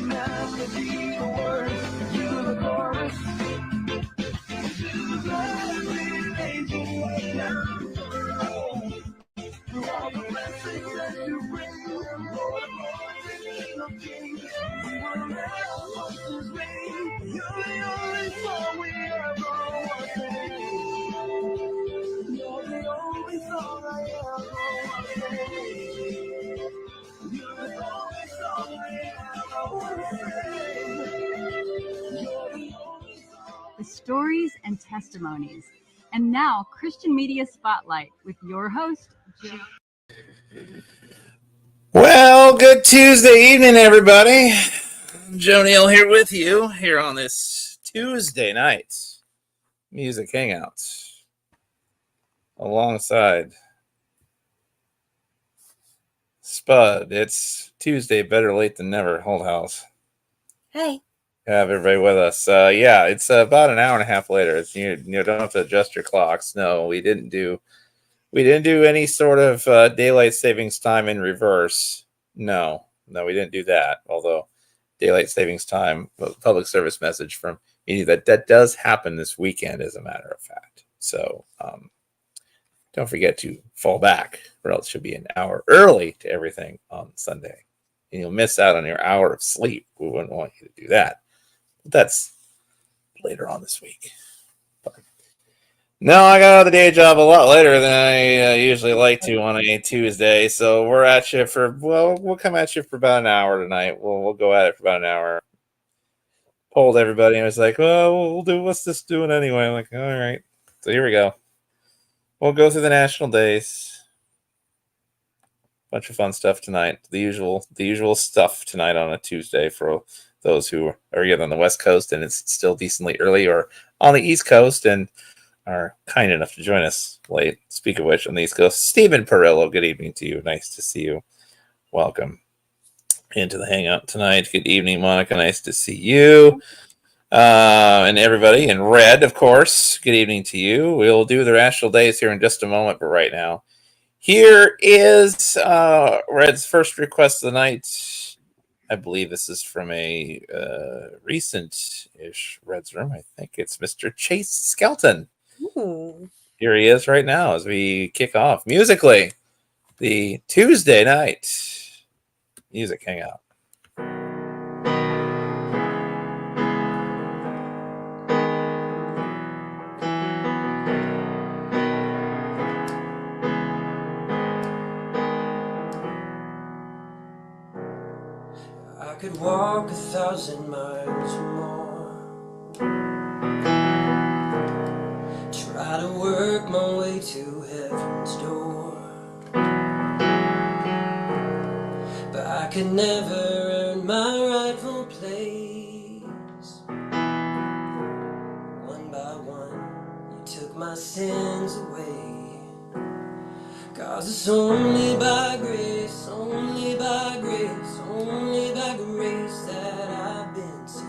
melody, the words, you the chorus. You every angel right now. Through all the blessings that you bring, Lord, the King of Kings, we will never want to sing. You're the only song we ever want to sing. You're the only song I ever want to sing. You're the only song I ever want to sing. You're the only song. The stories and testimonies. And now, Christian Media Spotlight with your host, Jim. Well, good Tuesday evening, everybody. Joe Neal here with you here on this Tuesday night Music Hangout alongside Spud. It's Tuesday, better late than never, Hold House. Hey. Have everybody with us. Yeah, it's about an hour and a half later. It's, you don't have to adjust your clocks. No, we didn't do any sort of daylight savings time in reverse. No, we didn't do that. Although daylight savings time, public service message from me that does happen this weekend, as a matter of fact. So don't forget to fall back, or else you'll be an hour early to everything on Sunday, and you'll miss out on your hour of sleep. We wouldn't want you to do that. But that's later on this week. No, I got out of the day job a lot later than I usually like to on a Tuesday. So we're at you we'll come at you for about an hour tonight. We'll go at it for about an hour. Polled everybody and was like, well, we'll do what's this doing anyway? I'm like, all right. So here we go. We'll go through the national days. Bunch of fun stuff tonight. The usual stuff tonight on a Tuesday for those who are either on the West Coast and it's still decently early, or on the East Coast and are kind enough to join us late. Speak of which, on the East Coast, Stephen Perillo, good evening to you. Nice to see you. Welcome into the Hangout tonight. Good evening, Monica. Nice to see you. And everybody in red, of course. Good evening to you. We'll do the national days here in just a moment, but right now, here is Red's first request of the night. I believe this is from a recent-ish Red's Room. I think it's Mr. Chase Skelton. Ooh. Here he is right now as we kick off musically the Tuesday night Music Hangout. I could walk 1,000 miles or more, try to work my way to heaven's door, but I could never earn my rightful place. One by one, you took my sins away, 'cause it's only by grace, only by grace, only by grace that I've been saved.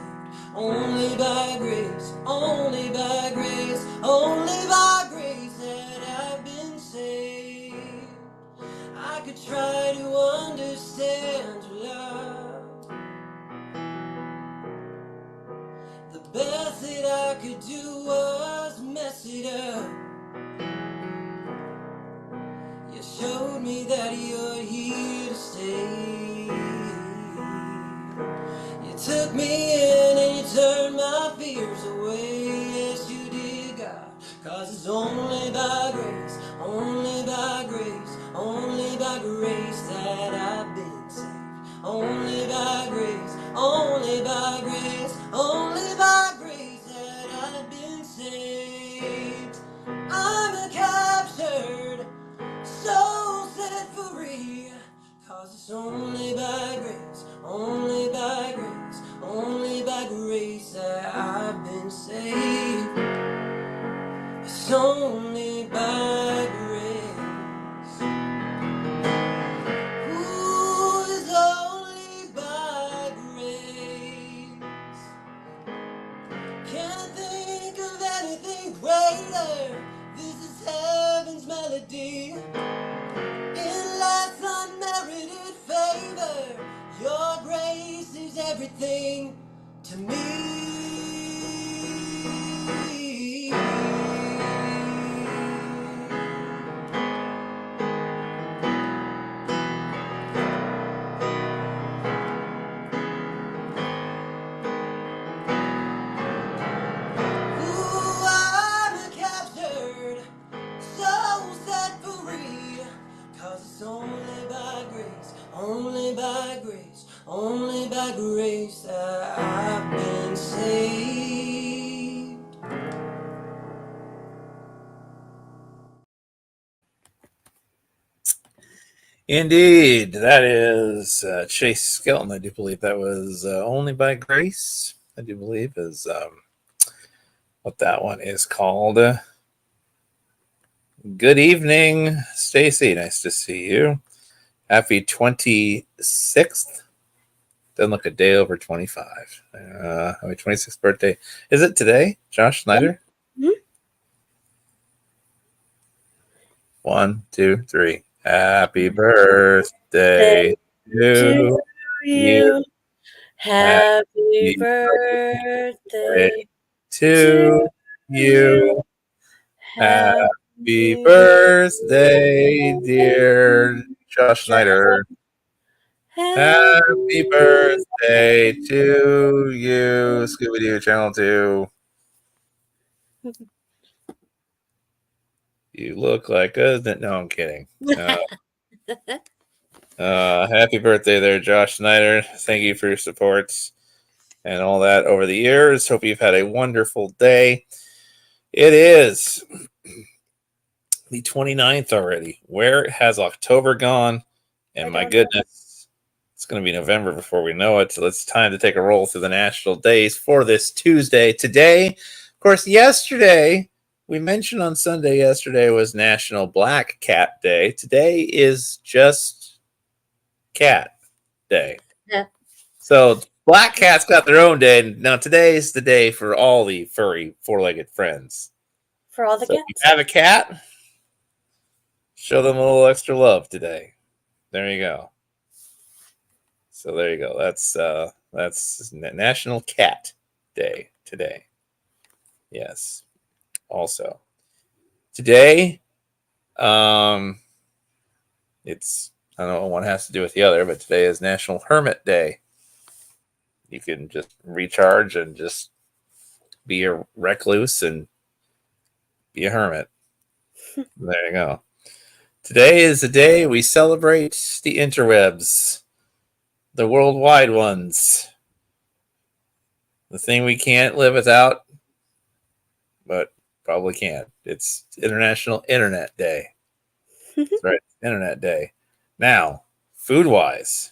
Only by grace, only by grace, only by grace that I've been saved. I could try to understand your love. The best that I could do was mess it up. You showed me that you're here to stay. You took me in and you turned my fears away. Yes, you did, God. 'Cause it's only by grace, only by grace, only by grace that I've been saved. Only by grace, only by grace, only by grace that I've been saved. I'm a captured soul set free, 'cause it's only by grace, only by grace, only by grace that I've been saved. It's only by grace. Ooh, it's only by grace. Can't think of anything greater. This is heaven's melody. In life's unmerited favor, your grace is everything. everything to me. Ooh, I'm captured, so set free. 'Cause it's only by grace, only by grace, only by grace that I've been saved. Indeed, that is Chase Skelton. I do believe that was Only by Grace. I do believe is what that one is called. Good evening, Stacy. Nice to see you. Happy 26th. Doesn't look a day over 25. Happy 26th birthday. Is it today, Josh Snyder? Mhm. 1, 2, 3. Happy birthday to you. you. Happy birthday To to you. you. Happy birthday, dear Josh Snyder. Happy birthday to you, Scooby Doo Channel 2. You look like a. No, I'm kidding. Happy birthday there, Josh Snyder. Thank you for your support and all that over the years. Hope you've had a wonderful day. It is the 29th already. Where has October gone? And my goodness, it's going to be November before we know it. So it's time to take a roll through the national days for this Tuesday. Today, of course, yesterday, we mentioned on Sunday yesterday was National Black Cat Day. Today is just Cat Day. Yeah. So black cats got their own day. Now today's the day for all the furry four-legged friends. For all the So if cats. you have a cat, show them a little extra love today. There you go. So there you go. That's National Cat Day today. Yes. Also today, it's I don't know what one has to do with the other, but today is National Hermit Day. You can just recharge and just be a recluse and be a hermit. There you go. Today is the day we celebrate the interwebs, the worldwide ones, the thing we can't live without, but probably can't. It's International Internet Day. That's right, Internet Day. Now, food-wise,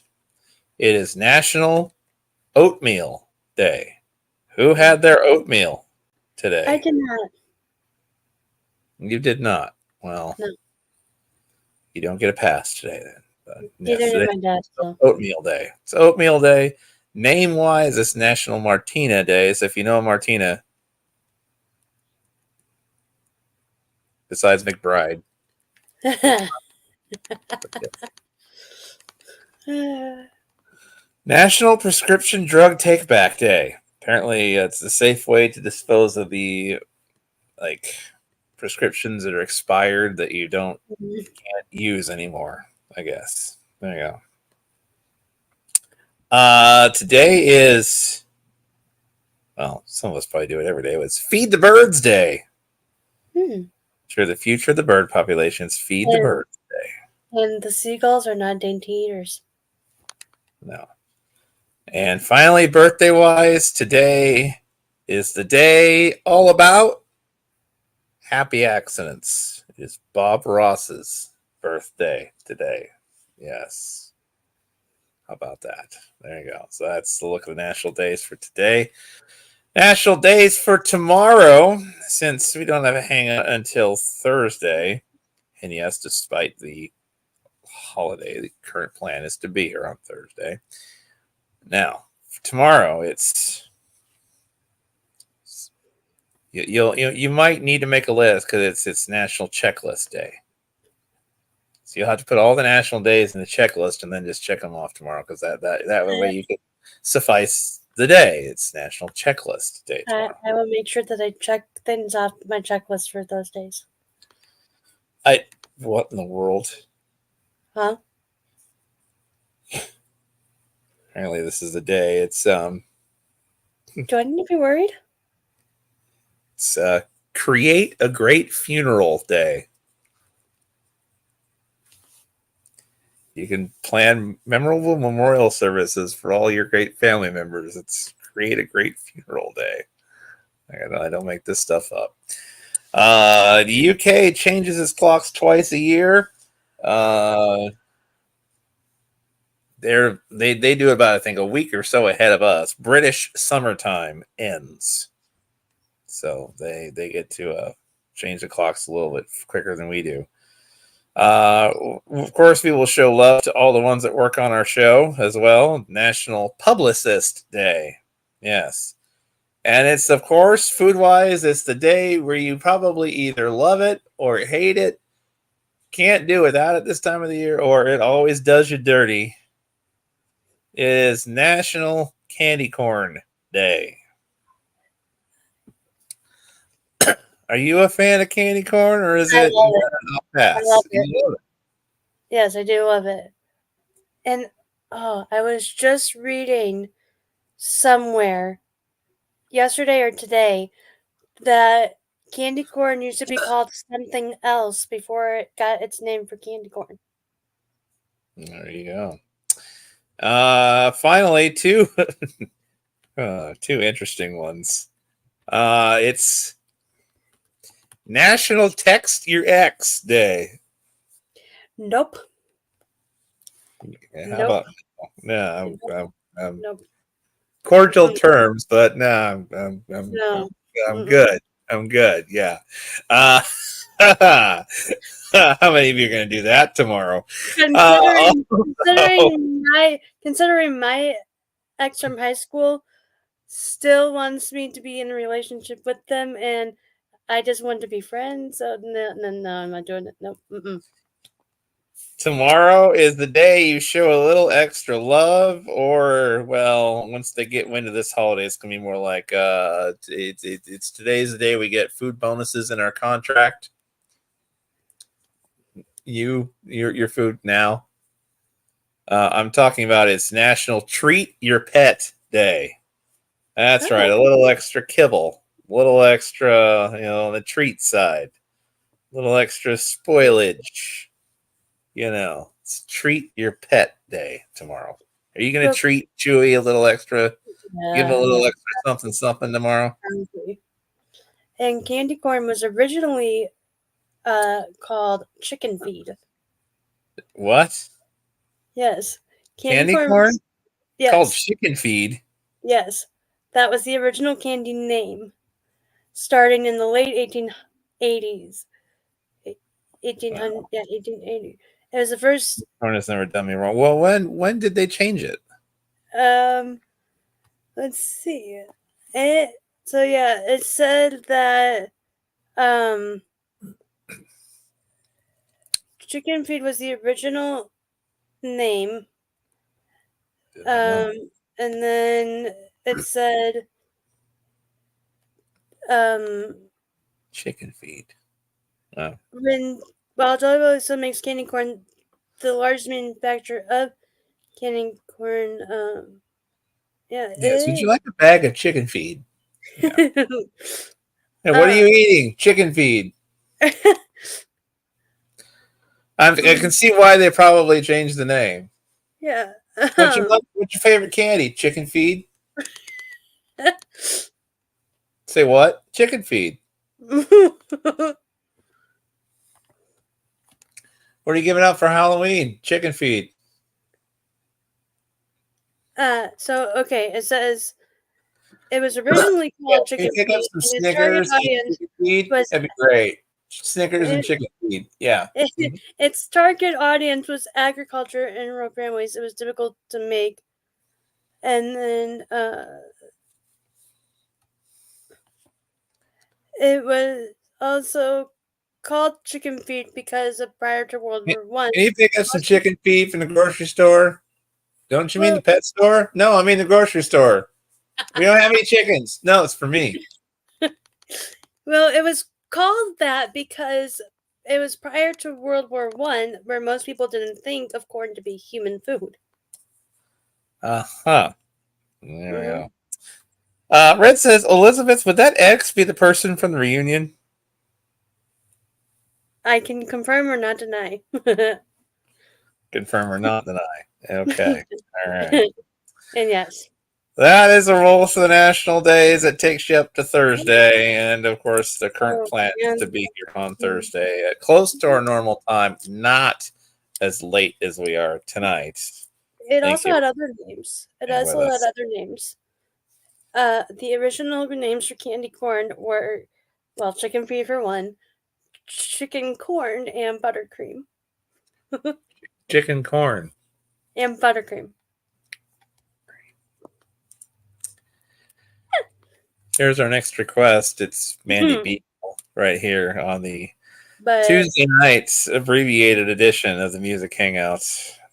it is National Oatmeal Day. Who had their oatmeal today? I did not. You did not. Well, No. you don't get a pass today then. But Neither yes, did today my dad. So. Oatmeal Day. It's Oatmeal Day. Name-wise, it's National Martina Day. So if you know Martina, besides McBride, National Prescription Drug Take-Back Day. Apparently, it's a safe way to dispose of the prescriptions that are expired that you can't use anymore. I guess. There you go. Today is, well, some of us probably do it every day. It's Feed the Birds Day. Sure, the future of the bird populations. Feed the Birds Day. And the seagulls are not dainty eaters. No. And finally, birthday-wise, today is the day all about happy accidents. It is Bob Ross's birthday today. Yes. How about that? There you go. So that's the look of the national days for today. National days for tomorrow, since we don't have a hangout until Thursday. And yes, despite the holiday, the current plan is to be here on Thursday. Now, tomorrow, you might need to make a list because it's National Checklist Day. So you'll have to put all the national days in the checklist and then just check them off tomorrow because that way you could suffice the day. It's National Checklist Day tomorrow. I will make sure that I check things off my checklist for those days. What in the world? Huh? Apparently, this is the day. It's Do I need to be worried? It's Create a Great Funeral Day. You can plan memorable memorial services for all your great family members. It's Create a Great Funeral Day. I don't make this stuff up. The UK changes its clocks twice a year. They do about, I think, a week or so ahead of us. British summertime ends, so they get to change the clocks a little bit quicker than we do. Of course, we will show love to all the ones that work on our show as well. National Publicist Day. Yes. And it's, of course, food-wise, it's the day where you probably either love it or hate it. Can't do without it this time of the year, or it always does you dirty. It is National Candy Corn Day. Are you a fan of candy corn, or is it? I love it. Yes, I do love it. And I was just reading somewhere yesterday or today that candy corn used to be called something else before it got its name for candy corn. There you go. Finally, two interesting ones. It's National Text Your Ex Day. Nope. How about no? Nope. Cordial terms, but no, I'm good. I'm good. Yeah. How many of you are going to do that tomorrow? Considering my ex from high school still wants me to be in a relationship with them, and I just want to be friends. So no, I'm not doing it. Nope. Tomorrow is the day you show a little extra love, or once they get wind of this holiday, it's gonna be more like it's today's the day we get food bonuses in our contract. Your food now. I'm talking about it's National Treat Your Pet Day. That's right, a little extra kibble, a little extra, on the treat side, a little extra spoilage. It's Treat Your Pet Day tomorrow. Are you going to treat Chewy a little extra? Give him a little extra something tomorrow? And candy corn was originally called chicken feed. What? Yes. Candy corn? Yes. Called chicken feed? Yes. That was the original candy name, starting in the late 1880s. 1880. It was the first. Corn has never done me wrong. Well, when did they change it? Let's see. It said that chicken feed was the original name. And then it said chicken feed. While Jolly also makes candy corn, the largest manufacturer of candy corn. Yes. Would you like a bag of chicken feed? Yeah. Hey, what are you eating? Chicken feed. I can see why they probably changed the name. Yeah. What's your favorite candy? Chicken feed. Say what? Chicken feed. What are you giving out for Halloween? Chicken feed. It says it was originally called chicken feed. Some Snickers and chicken feed. That'd be great. Snickers and chicken feed. Yeah. Its target audience was agriculture and rural families. It was difficult to make. And then it was also called chicken feed because prior to World War I. Can you pick up some chicken feed from the grocery store? Don't you mean the pet store? No, I mean the grocery store. We don't have any chickens. No, it's for me. Well, it was called that because it was prior to World War I, where most people didn't think of corn to be human food. There we go. Red says, Elizabeth, would that X be the person from the reunion? I can confirm or not deny. Confirm or not deny. Okay. All right. And yes. That is a roll for the national days. It takes you up to Thursday. And of course, the current plan is to be here on Thursday at close to our normal time, not as late as we are tonight. It also had other names. It Being also with had us. other names. The original names for candy corn were, well, chicken free for one, chicken corn, and buttercream. Chicken corn. And buttercream. Here's our next request. It's Mandy Beagle right here on the But Tuesday night's abbreviated edition of the Music Hangout.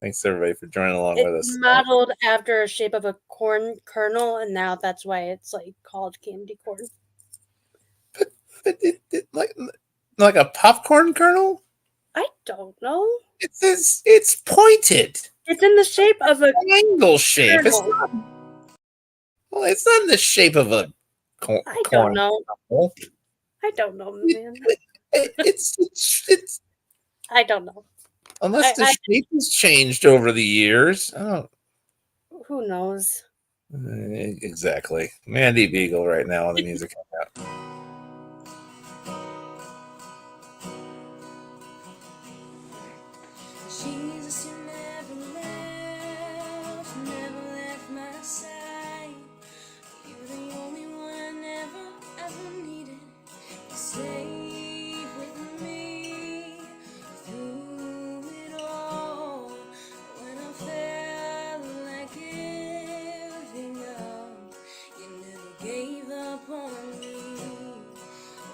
Thanks everybody for joining along with us. it's modeled after a shape of a corn kernel, and now that's why it's like called candy corn. But like a popcorn kernel? I don't know. It's pointed. It's in the shape of a Triangle shape. kernel. It's not in the shape of a corn. I don't know. Kernel. I don't know, man. It's I don't know. unless the shape has changed over the years. Oh, who knows? Exactly. Mandy Beagle right now on the Music Hangout. Jesus, you never left my side. You're the only one I never, ever needed. You stayed with me through it all. When I felt like giving up, you never gave up on me.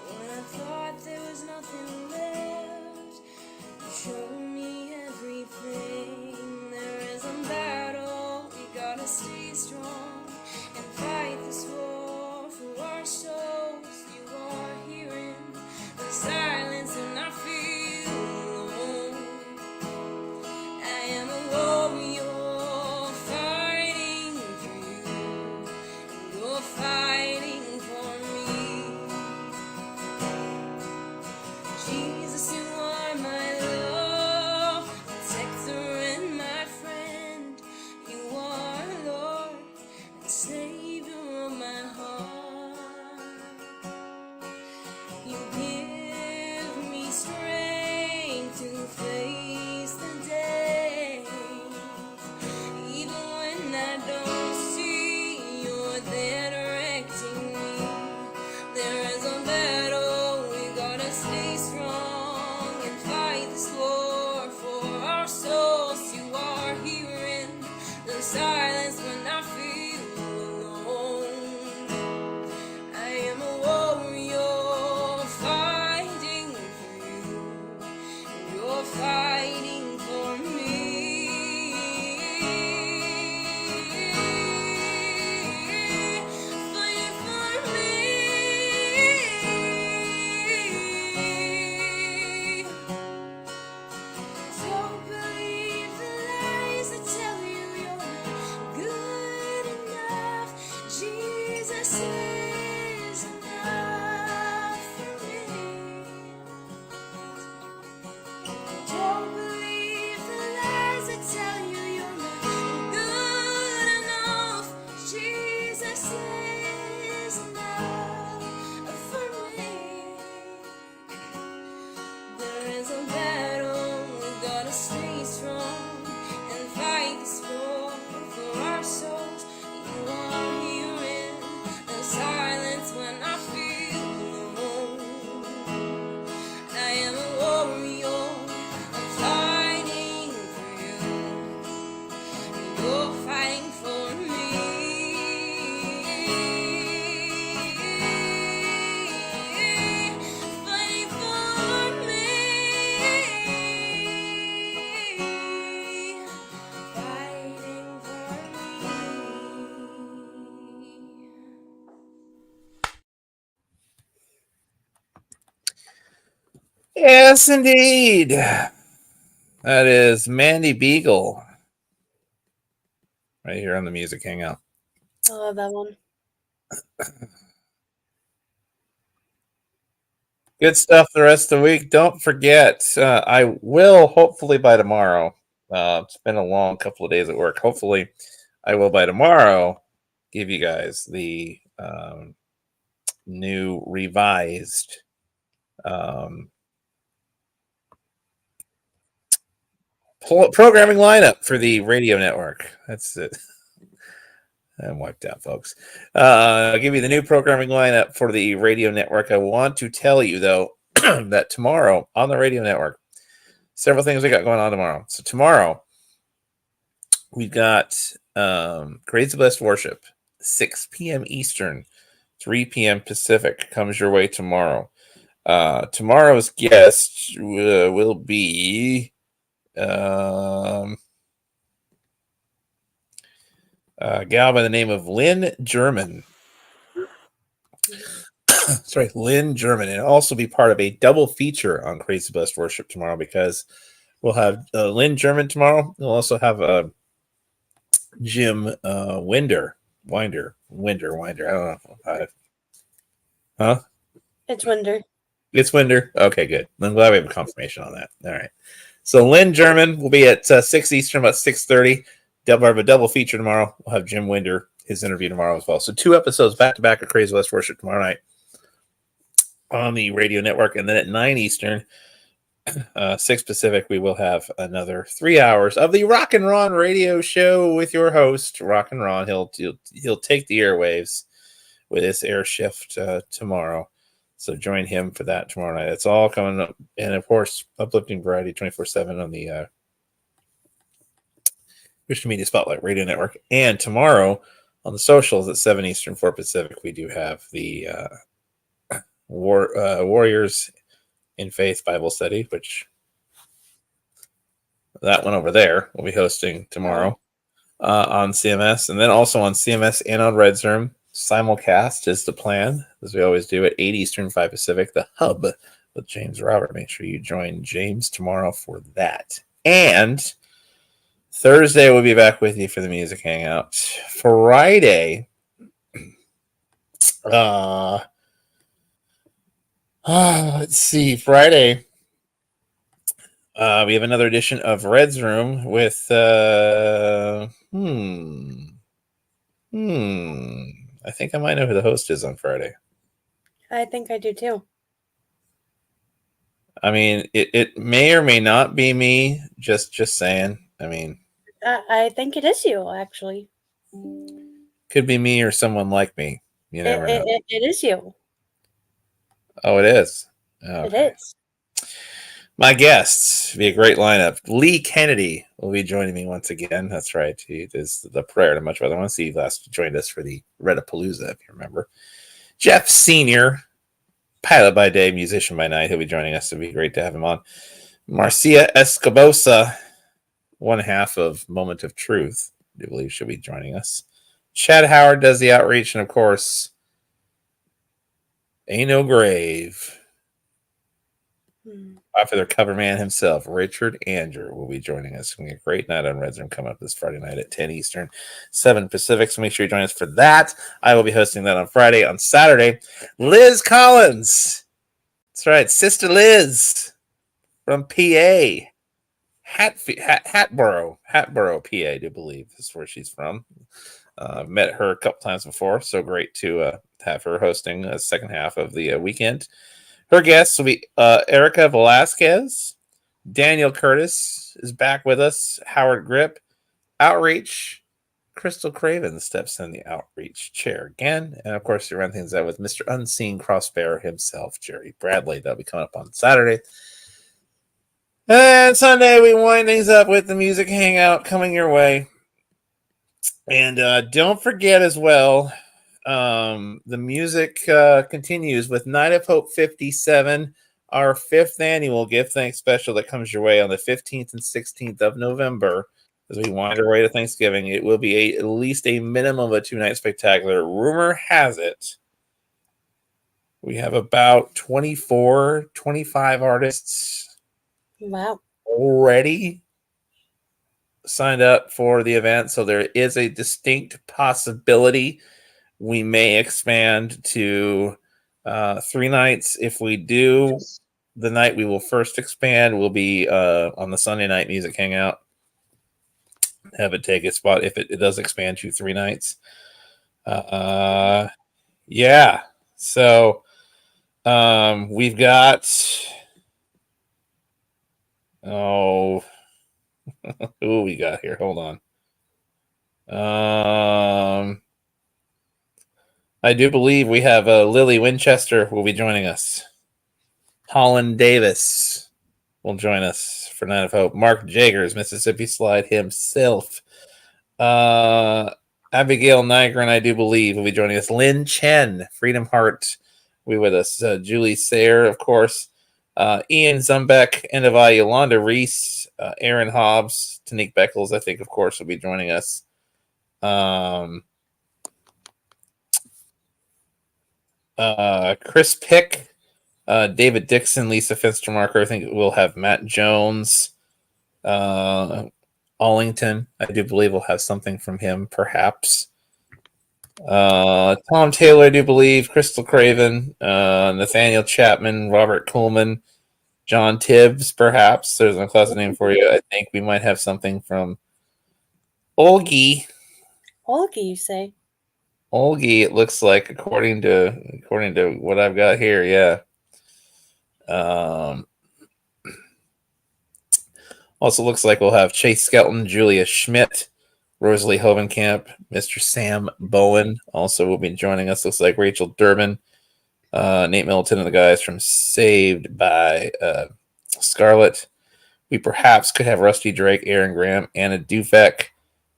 When I thought there was nothing left, you showed me everything. There is a battle, we gotta stay strong and fight this war for our souls. You are hearing the silence and I feel alone. I am a warrior fighting for you, and you're fighting Yes, indeed. That is Mandy Beagle. Right here on the Music Hangout. I love that one. Good stuff the rest of the week. Don't forget, I will hopefully by tomorrow. It's been a long couple of days at work. Hopefully, I will by tomorrow give you guys the new revised programming lineup for the radio network. That's it. I'm wiped out, folks. I'll give you the new programming lineup for the radio network. I want to tell you, though, that tomorrow on the radio network, several things we got going on tomorrow. So tomorrow, we've got Grades of Blessed Worship, 6 p.m. Eastern, 3 p.m. Pacific comes your way tomorrow. Tomorrow's guest will be a gal by the name of Lynn German. Sorry, Lynn German. And also be part of a double feature on Crazy Blessed Worship tomorrow because we'll have Lynn German tomorrow. We'll also have Jim Winder. I don't know. Huh? It's Winder. It's Winder. Okay, good. I'm glad we have a confirmation on that. All right. So Lynn German will be at 6 Eastern, about 6:30. We'll have a double feature tomorrow. We'll have Jim Winder, his interview tomorrow as well. So 2 episodes back-to-back of Crazy West Worship tomorrow night on the radio network. And then at 9 Eastern, 6 Pacific, we will have another 3 hours of the Rock and Ron radio show with your host, Rock and Ron. He'll take the airwaves with this air shift tomorrow. So join him for that tomorrow night. It's all coming up. And, of course, Uplifting Variety 24/7 on the Christian Media Spotlight Radio Network. And tomorrow on the socials at 7 Eastern, 4 Pacific, we do have the Warriors in Faith Bible Study, which that one over there will be hosting tomorrow on CMS. And then also on CMS and on Red's Room. Simulcast is the plan, as we always do, at 8 Eastern, 5 Pacific, the hub with James Robert. Make sure you join James tomorrow for that. And Thursday, we'll be back with you for the Music Hangout. Friday, let's see, Friday, we have another edition of Red's Room with, I think I might know who the host is on Friday. I think I do too. I mean, it may or may not be me. Just saying. I mean, I think it is you, actually. Could be me or someone like me. You never know. It is you. Oh, it is. Okay. It is. My guests be a great lineup. Lee Kennedy will be joining me once again. That's right. He is the prayer to much rather want to see. He last joined us for the Redapalooza, if you remember. Jeff Senior, pilot by day, musician by night. He'll be joining us. It'd be great to have him on. Marcia Escobosa, one half of Moment of Truth, I do believe she'll be joining us. Chad Howard does the outreach, and of course, Ain't No Grave. Popular cover man himself, Richard Andrew, will be joining us. It's going to be a great night on Red Zone coming up this Friday night at 10 Eastern, 7 Pacific. So make sure you join us for that. I will be hosting that on Friday. On Saturday, Liz Collins. That's right, Sister Liz from PA. Hatboro, PA, I do believe is where she's from. I've met her a couple times before. So great to have her hosting the second half of the weekend. Her guests will be Erica Velasquez. Daniel Curtis is back with us. Howard Grip. Outreach. Crystal Craven steps in the outreach chair again. And, of course, you run things out with Mr. Unseen Crossbearer himself, Jerry Bradley. That'll be coming up on Saturday. And Sunday, we wind things up with the Music Hangout coming your way. And don't forget as well, the music continues with Night of Hope 57, our 5th annual Give Thanks special that comes your way on the 15th and 16th of November. As we wind our way to Thanksgiving, it will be at least a minimum of a 2-night spectacular. Rumor has it We have about 24, 25 artists Wow. already signed up for the event. So there is a distinct possibility we may expand to 3 nights. If we do, the night we will first expand will be on the Sunday night music hangout. Have it take a spot if it does expand to 3 nights. Yeah. So we've got who we got here? Hold on. I do believe we have Lily Winchester will be joining us. Holland Davis will join us for Night of Hope. Mark Jagers, Mississippi Slide himself. Abigail Nigren, I do believe, will be joining us. Lynn Chen, Freedom Heart, will be with us. Julie Sayre, of course. Ian Zumbeck, End of Eye, Yolanda Reese, Aaron Hobbs, Tanique Beckles, I think, of course, will be joining us. Chris Pick, David Dixon, Lisa Finstermarker. I think we'll have Matt Jones. Allington, I do believe we'll have something from him, perhaps. Tom Taylor, I do believe. Crystal Craven, Nathaniel Chapman, Robert Coleman, John Tibbs, perhaps. There's a class name for you. I think we might have something from Olgi. Olgi, you say? Olgi, it looks like, according to what I've got here, yeah. Also looks like we'll have Chase Skelton, Julia Schmidt, Rosalie Hovenkamp, Mr. Sam Bowen also will be joining us. Looks like Rachel Durbin, Nate Middleton, and the guys from Saved by Scarlet. We perhaps could have Rusty Drake, Aaron Graham, Anna Dufek,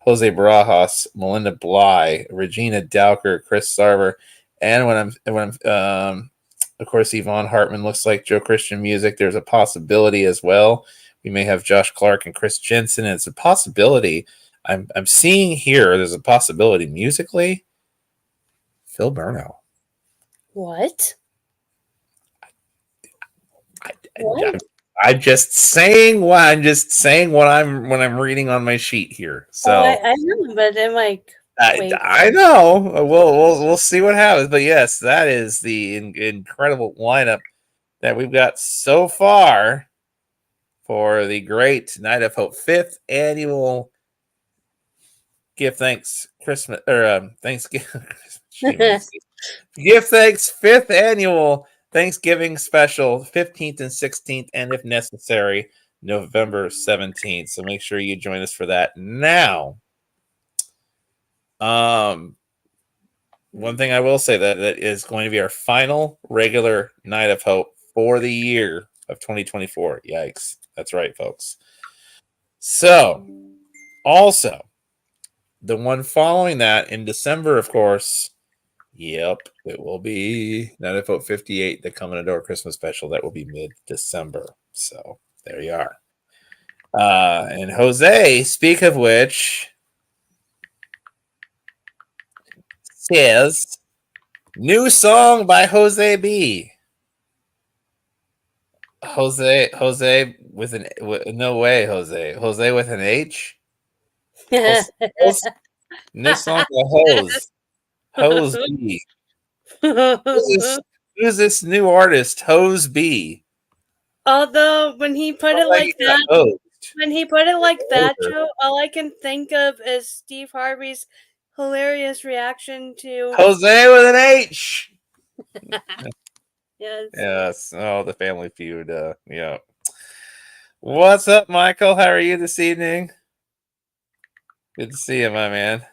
Jose Barajas, Melinda Bly, Regina Dowker, Chris Sarver, and when I'm of course, Yvonne Hartman. Looks like Joe Christian Music. There's a possibility as well. We may have Josh Clark and Chris Jensen. And it's a possibility. I'm seeing here. There's a possibility musically. Phil Burno. What? I'm just saying what I'm reading on my sheet here. So I know, but I'm like, wait. I know. We'll see what happens. But yes, that is the incredible lineup that we've got so far for the great Night of Hope 5th annual Give Thanks Christmas or Thanksgiving. Give Thanks 5th annual Thanksgiving special, 15th and 16th, and if necessary, November 17th. So make sure you join us for that. Now, one thing I will say that is going to be our final regular Night of Hope for the year of 2024. Yikes. That's right, folks. So, also, the one following that in December, of course, yep, it will be Night of Hope 58, the Coming to Door Christmas special. That will be mid-December. So, there you are. And Jose, speak of which, says new song by Jose B. Jose with an no way, Jose with an H. New song by Hose B. Who's this new artist, Hose B? Although when he put it like that, Joe, all I can think of is Steve Harvey's hilarious reaction to Jose with an H. Yes. Yes. Oh, the Family Feud. Yeah. What's up, Michael? How are you this evening? Good to see you, my man.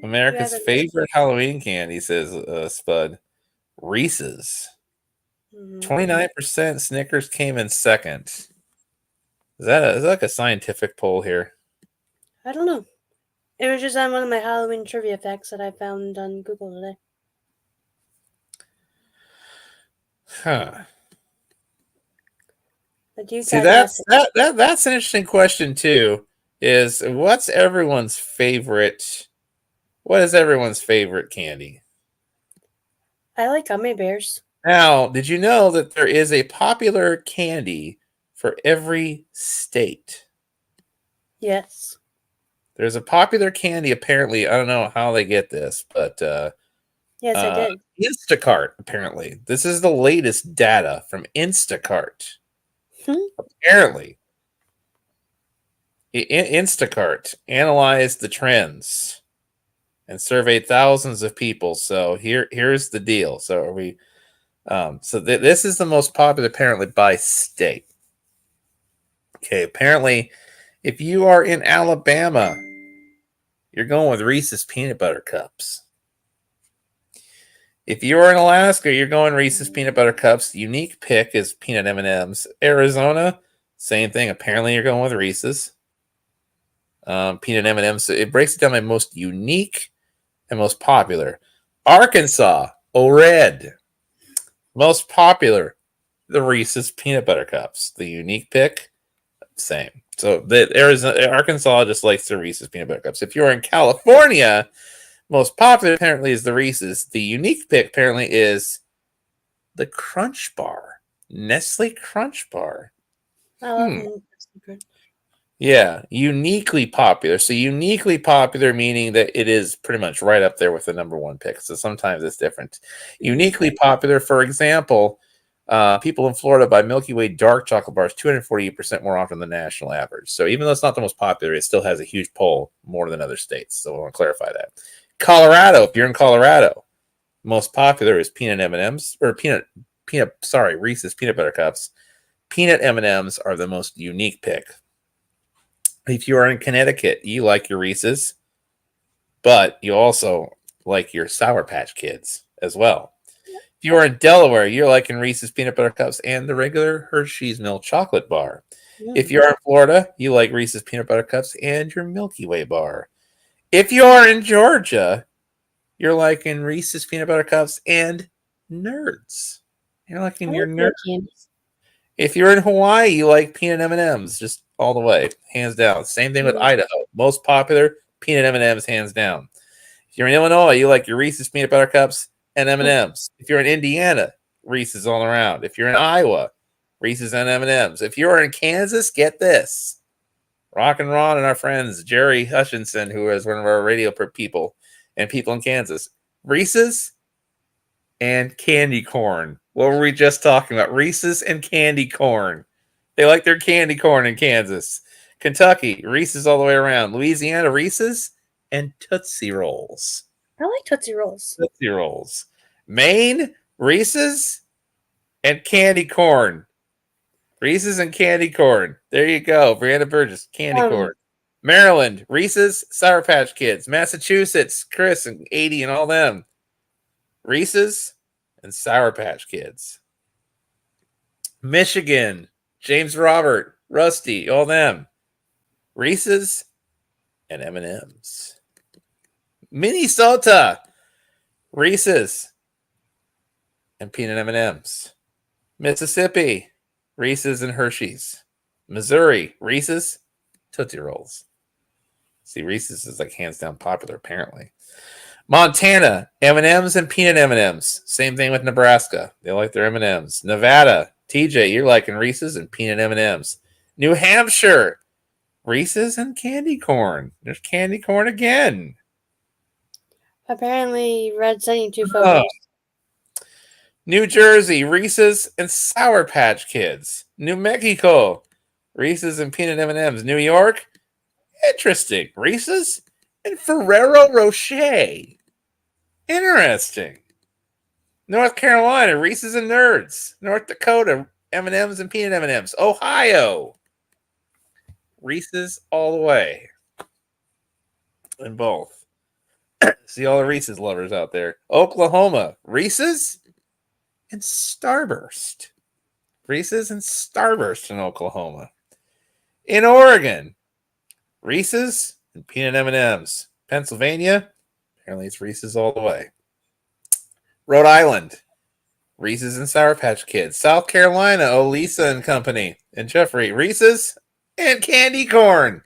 America's favorite Halloween candy, says Spud. Reese's. 29% Snickers came in second. Is that like a scientific poll here? I don't know. It was just on one of my Halloween trivia facts that I found on Google today. Huh. See, that's an interesting question too. Is what's everyone's favorite? What is everyone's favorite candy? I like gummy bears. Now, did you know that there is a popular candy for every state? Yes. There's a popular candy, apparently. I don't know how they get this, but Yes, I did. Instacart, apparently. This is the latest data from Instacart. Hmm? Apparently, Instacart analyzed the trends and surveyed thousands of people. So here's the deal. So are we? This is the most popular, apparently, by state. Okay, apparently, if you are in Alabama, you're going with Reese's peanut butter cups. If you're in Alaska, you're going Reese's peanut butter cups. The unique pick is peanut M&Ms. Arizona, same thing. Apparently, you're going with Reese's peanut M&Ms. So it breaks it down by most unique and most popular. Arkansas, red. Most popular, the Reese's peanut butter cups. The unique pick, same. So Arkansas just likes the Reese's peanut butter cups. If you're in California, most popular apparently is the Reese's. The unique pick apparently is the Crunch Bar, Nestle Crunch Bar. I love them. Yeah, uniquely popular. So uniquely popular meaning that it is pretty much right up there with the number one pick. So sometimes it's different. Uniquely popular, for example, people in Florida buy Milky Way dark chocolate bars 248% more often than the national average. So even though it's not the most popular, it still has a huge pull more than other states. So I want to clarify that. Colorado, if you're in Colorado, most popular is peanut M&Ms or Reese's peanut butter cups. Peanut M&Ms are the most unique pick. If you are in Connecticut, you like your Reese's, but you also like your Sour Patch Kids as well. If you are in Delaware, you're liking Reese's peanut butter cups and the regular Hershey's milk chocolate bar. If you're in Florida, you like Reese's peanut butter cups and your Milky Way bar. If you are in Georgia, you're liking Reese's peanut butter cups and Nerds. You're liking your Nerds. If you're in Hawaii, you like peanut M&Ms, just all the way, hands down. Same thing with Idaho. Most popular, peanut M&Ms, hands down. If you're in Illinois, you like your Reese's peanut butter cups and M&Ms. If you're in Indiana, Reese's all around. If you're in Iowa, Reese's and M&Ms. If you're in Kansas, get this. Rock and Ron and our friends, Jerry Hutchinson, who is one of our radio people, and people in Kansas. Reese's and candy corn. What were we just talking about? Reese's and candy corn. They like their candy corn in Kansas. Kentucky, Reese's all the way around. Louisiana, Reese's and Tootsie Rolls. I like Tootsie Rolls. Tootsie Rolls. Maine, Reese's and candy corn. Reese's and candy corn. There you go. Brianna Burgess, candy corn. Maryland, Reese's, Sour Patch Kids. Massachusetts, Chris and 80 and all them. Reese's and Sour Patch Kids. Michigan, James Robert, Rusty, all them. Reese's and M&M's. Minnesota, Reese's and peanut M&M's. Mississippi, Reese's and Hershey's. Missouri, Reese's, Tootsie Rolls. See, Reese's is like hands down popular, apparently. Montana, M&M's and peanut M&M's. Same thing with Nebraska. They like their M&M's. Nevada, TJ, you're liking Reese's and peanut M&M's. New Hampshire, Reese's and candy corn. There's candy corn again. Apparently, Red sent you 2 photos. New Jersey, Reese's and Sour Patch Kids. New Mexico, Reese's and peanut M&M's. New York, interesting. Reese's and Ferrero Rocher. Interesting. North Carolina, Reese's and Nerds. North Dakota, M&M's and peanut M&M's. Ohio, Reese's all the way. And both. See all the Reese's lovers out there. Oklahoma, Reese's and Starburst. Reese's and Starburst in Oklahoma. In Oregon, Reese's and peanut M&M's. Pennsylvania, apparently it's Reese's all the way. Rhode Island, Reese's and Sour Patch Kids. South Carolina, Olisa and Company and Jeffrey, Reese's and candy corn.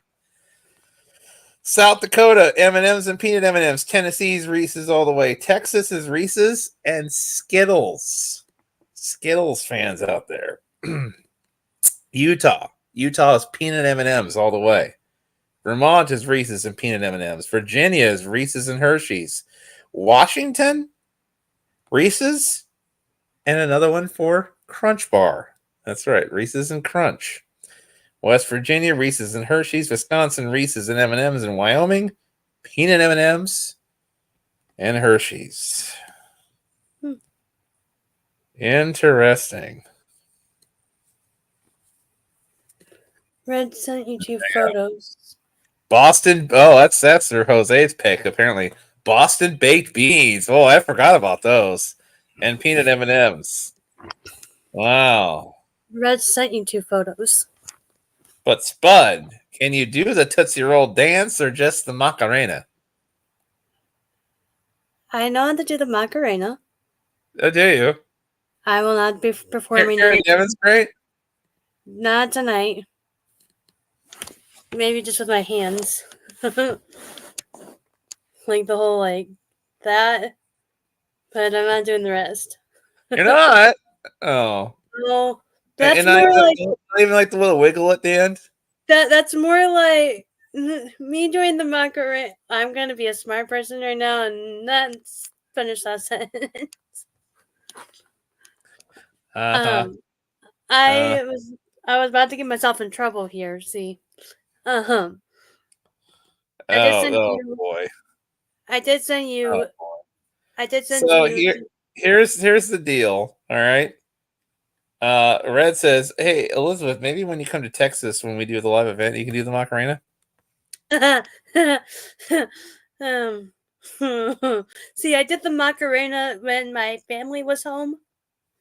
South Dakota, M&M's and peanut M&M's. Tennessee's Reese's all the way. Texas is Reese's and Skittles. Skittles fans out there. Utah is peanut M&M's all the way. Vermont is Reese's and peanut M&M's. Virginia is Reese's and Hershey's. Washington, Reese's, and another one for Crunch Bar. That's right, Reese's and Crunch. West Virginia, Reese's and Hershey's. Wisconsin, Reese's and M&M's. And Wyoming, peanut M&M's and Hershey's. Interesting. Red sent you 2 photos. Boston. Oh, that's their Jose's pick apparently. Boston baked beans. Oh, I forgot about those. And peanut M&M's. Wow. Red sent you 2 photos. But Spud, can you do the Tootsie Roll dance or just the Macarena? I know how to do the Macarena. Oh, do you? I will not be performing. Can you demonstrate? Not tonight. Maybe just with my hands. Like the whole that. But I'm not doing the rest. You're not? Oh. No. That's and more not even like the little wiggle at the end? That's more like me doing the Macarena. I'm going to be a smart person right now and not finish that sentence. I was about to get myself in trouble here. See, boy! I did send you. I did send so you. Here's the deal. All right. Red says, "Hey Elizabeth, maybe when you come to Texas when we do the live event, you can do the Macarena." See, I did the Macarena when my family was home.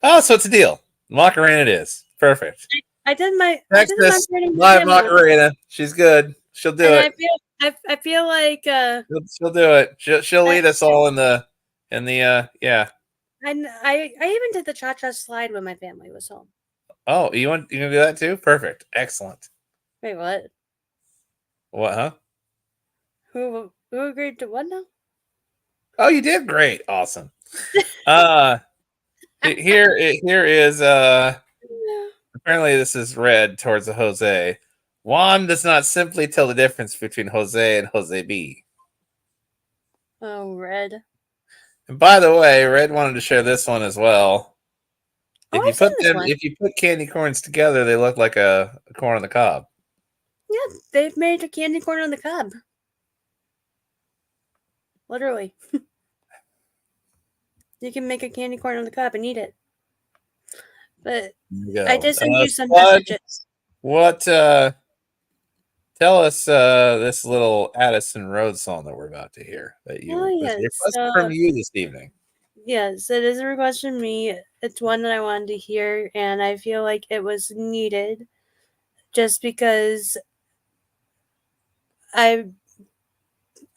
Oh, so it's a deal. Macarena it is. Perfect. I did my Texas live Macarena. She's good. She'll do it. I feel like she'll do it. She'll lead us all in the yeah. I even did the cha-cha slide when my family was home. Oh, you gonna do that too? Perfect. Excellent. Wait, what? What, huh? Who agreed to what now? Oh, you did great. Awesome. Here is apparently this is red towards the Jose. Juan does not simply tell the difference between Jose and Jose B. Oh, red. And by the way, Red wanted to share this one as well. If you put candy corns together, they look like a corn on the cob. Yeah, they've made a candy corn on the cob. Literally. You can make a candy corn on the cob and eat it. But I just sent you some messages. What tell us this little Addison Road song that we're about to hear that you requested from you this evening. Yes, it is a request from me. It's one that I wanted to hear, and I feel like it was needed just because I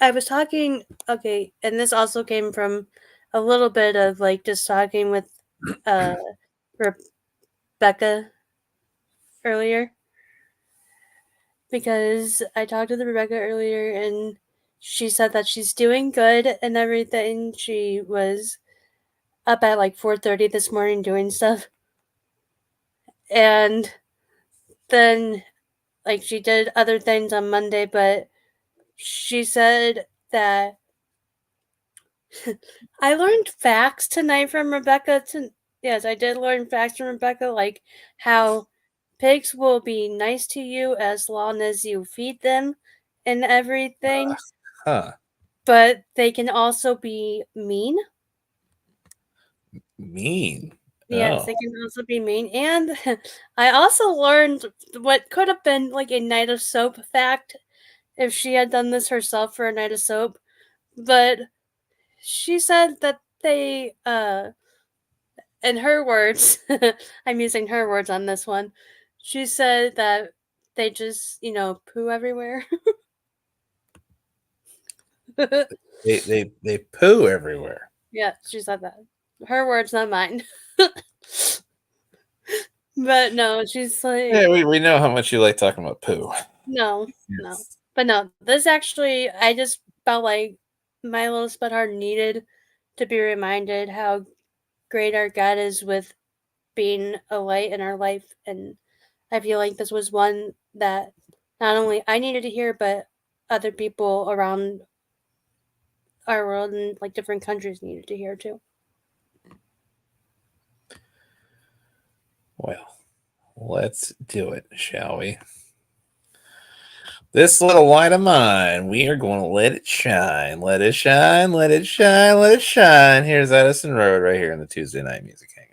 was talking, okay, and this also came from a little bit of just talking with Rebecca earlier, because I talked to Rebecca earlier and she said that she's doing good and everything. She was up at 4:30 this morning doing stuff, and then she did other things on Monday, but she said that I learned facts tonight from Rebecca. Yes, I did learn facts from Rebecca, like how pigs will be nice to you as long as you feed them and everything. But they can also be mean. Mean? Yes, they can also be mean. And I also learned what could have been a night of soap fact if she had done this herself for a night of soap. But she said that they, in her words, I'm using her words on this one. She said that they just, poo everywhere. they poo everywhere. Yeah, she said that. Her words, not mine. But no, she's like... Yeah, we know how much you like talking about poo. No, But no, this actually, I just felt like my little spud heart needed to be reminded how great our God is with being a light in our life. And I feel like this was one that not only I needed to hear, but other people around our world and like different countries needed to hear too. Well, let's do it, shall we? This little light of mine, we are going to let it shine. Let it shine, let it shine, let it shine. Here's Edison Road right here in the Tuesday Night Music Hangout.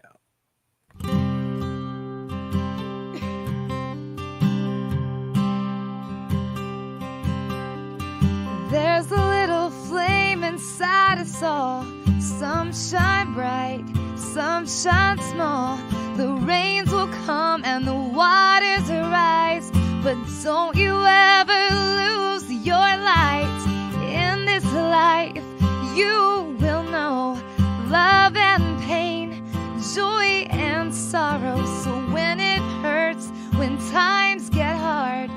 There's a little flame inside us all. Some shine bright, some shine small. The rains will come and the waters arise, but don't you ever lose your light. In this life you will know love and pain, joy and sorrow. So when it hurts, when times get hard,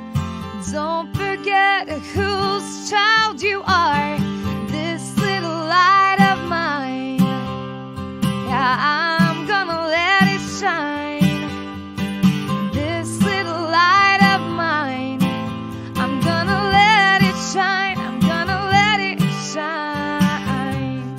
don't forget whose child you are. This little light of mine, yeah, I'm gonna let it shine. This little light of mine, I'm gonna let it shine. I'm gonna let it shine.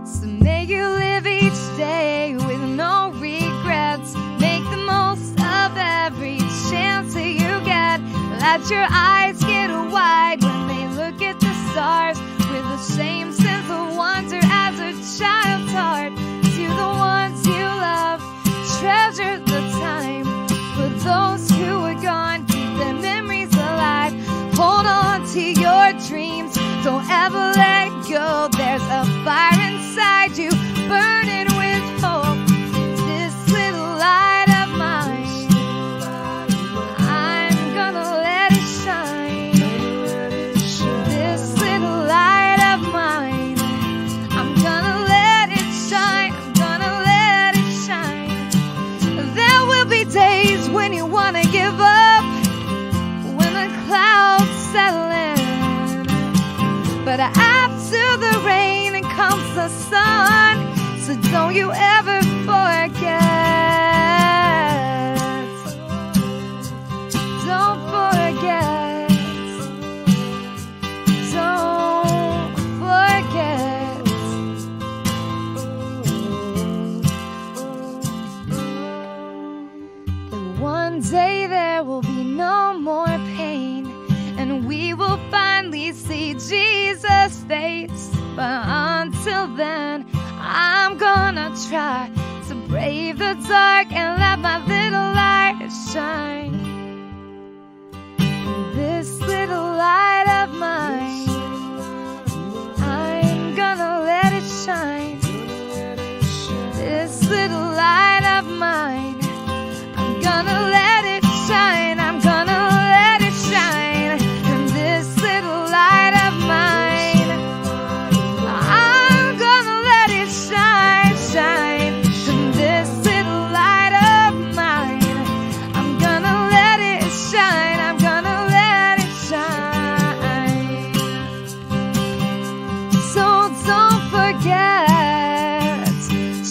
So may you live each day with no regrets. Make the most of every chance that you get. Let your eyes get wide when they look at the stars, with the same sense of wonder as a child's heart. To the ones you love, treasure the time. For those who are gone, keep their memories alive. Hold on to your dreams, don't ever let go. There's a fire inside you, burning with hope. This little light of mine, I'm gonna let it shine. This little light of mine, I'm gonna let it shine. I'm gonna let it shine. There will be days when you wanna give up, when the clouds settle in, but after the rain comes the sun. So don't you ever forget. Don't forget. Don't forget. That one day there will be no more pain, and we will finally see Jesus' face. But until then, I'm gonna try to brave the dark and let my little light shine. This little light of mine, I'm gonna let it shine. This little light of mine, I'm gonna let it shine. I'm gonna let it shine. And this little light of mine, I'm gonna let it shine, shine. And this little light of mine, I'm gonna let it shine. I'm gonna let it shine. So don't forget,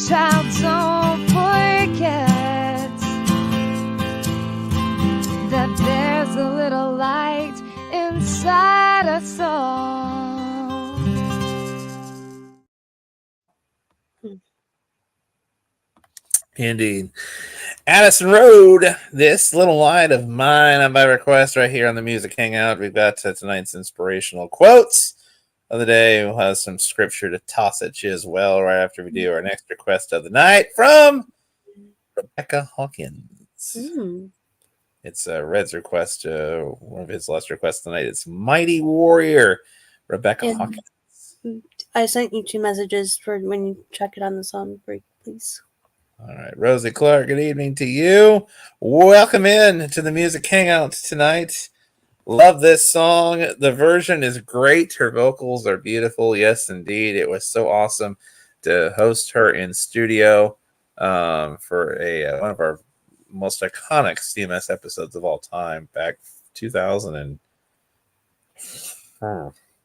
child, don't forget that there's a little light inside us all. Indeed. Addison Road, this little light of mine, on by request right here on the Music Hangout. We've got tonight's inspirational quotes of the day. We'll have some scripture to toss at you as well right after we do our next request of the night from Rebecca Hawkins. It's Red's request, one of his last requests tonight. It's Mighty Warrior, Rebecca Hawkins. I sent you 2 messages for when you check it on the song break, please. All right, Rosie Clark, good evening to you. Welcome in to the Music Hangout tonight. Love this song. The version is great. Her vocals are beautiful. Yes, indeed. It was so awesome to host her in studio. for a one of our most iconic CMS episodes of all time, back 2000 and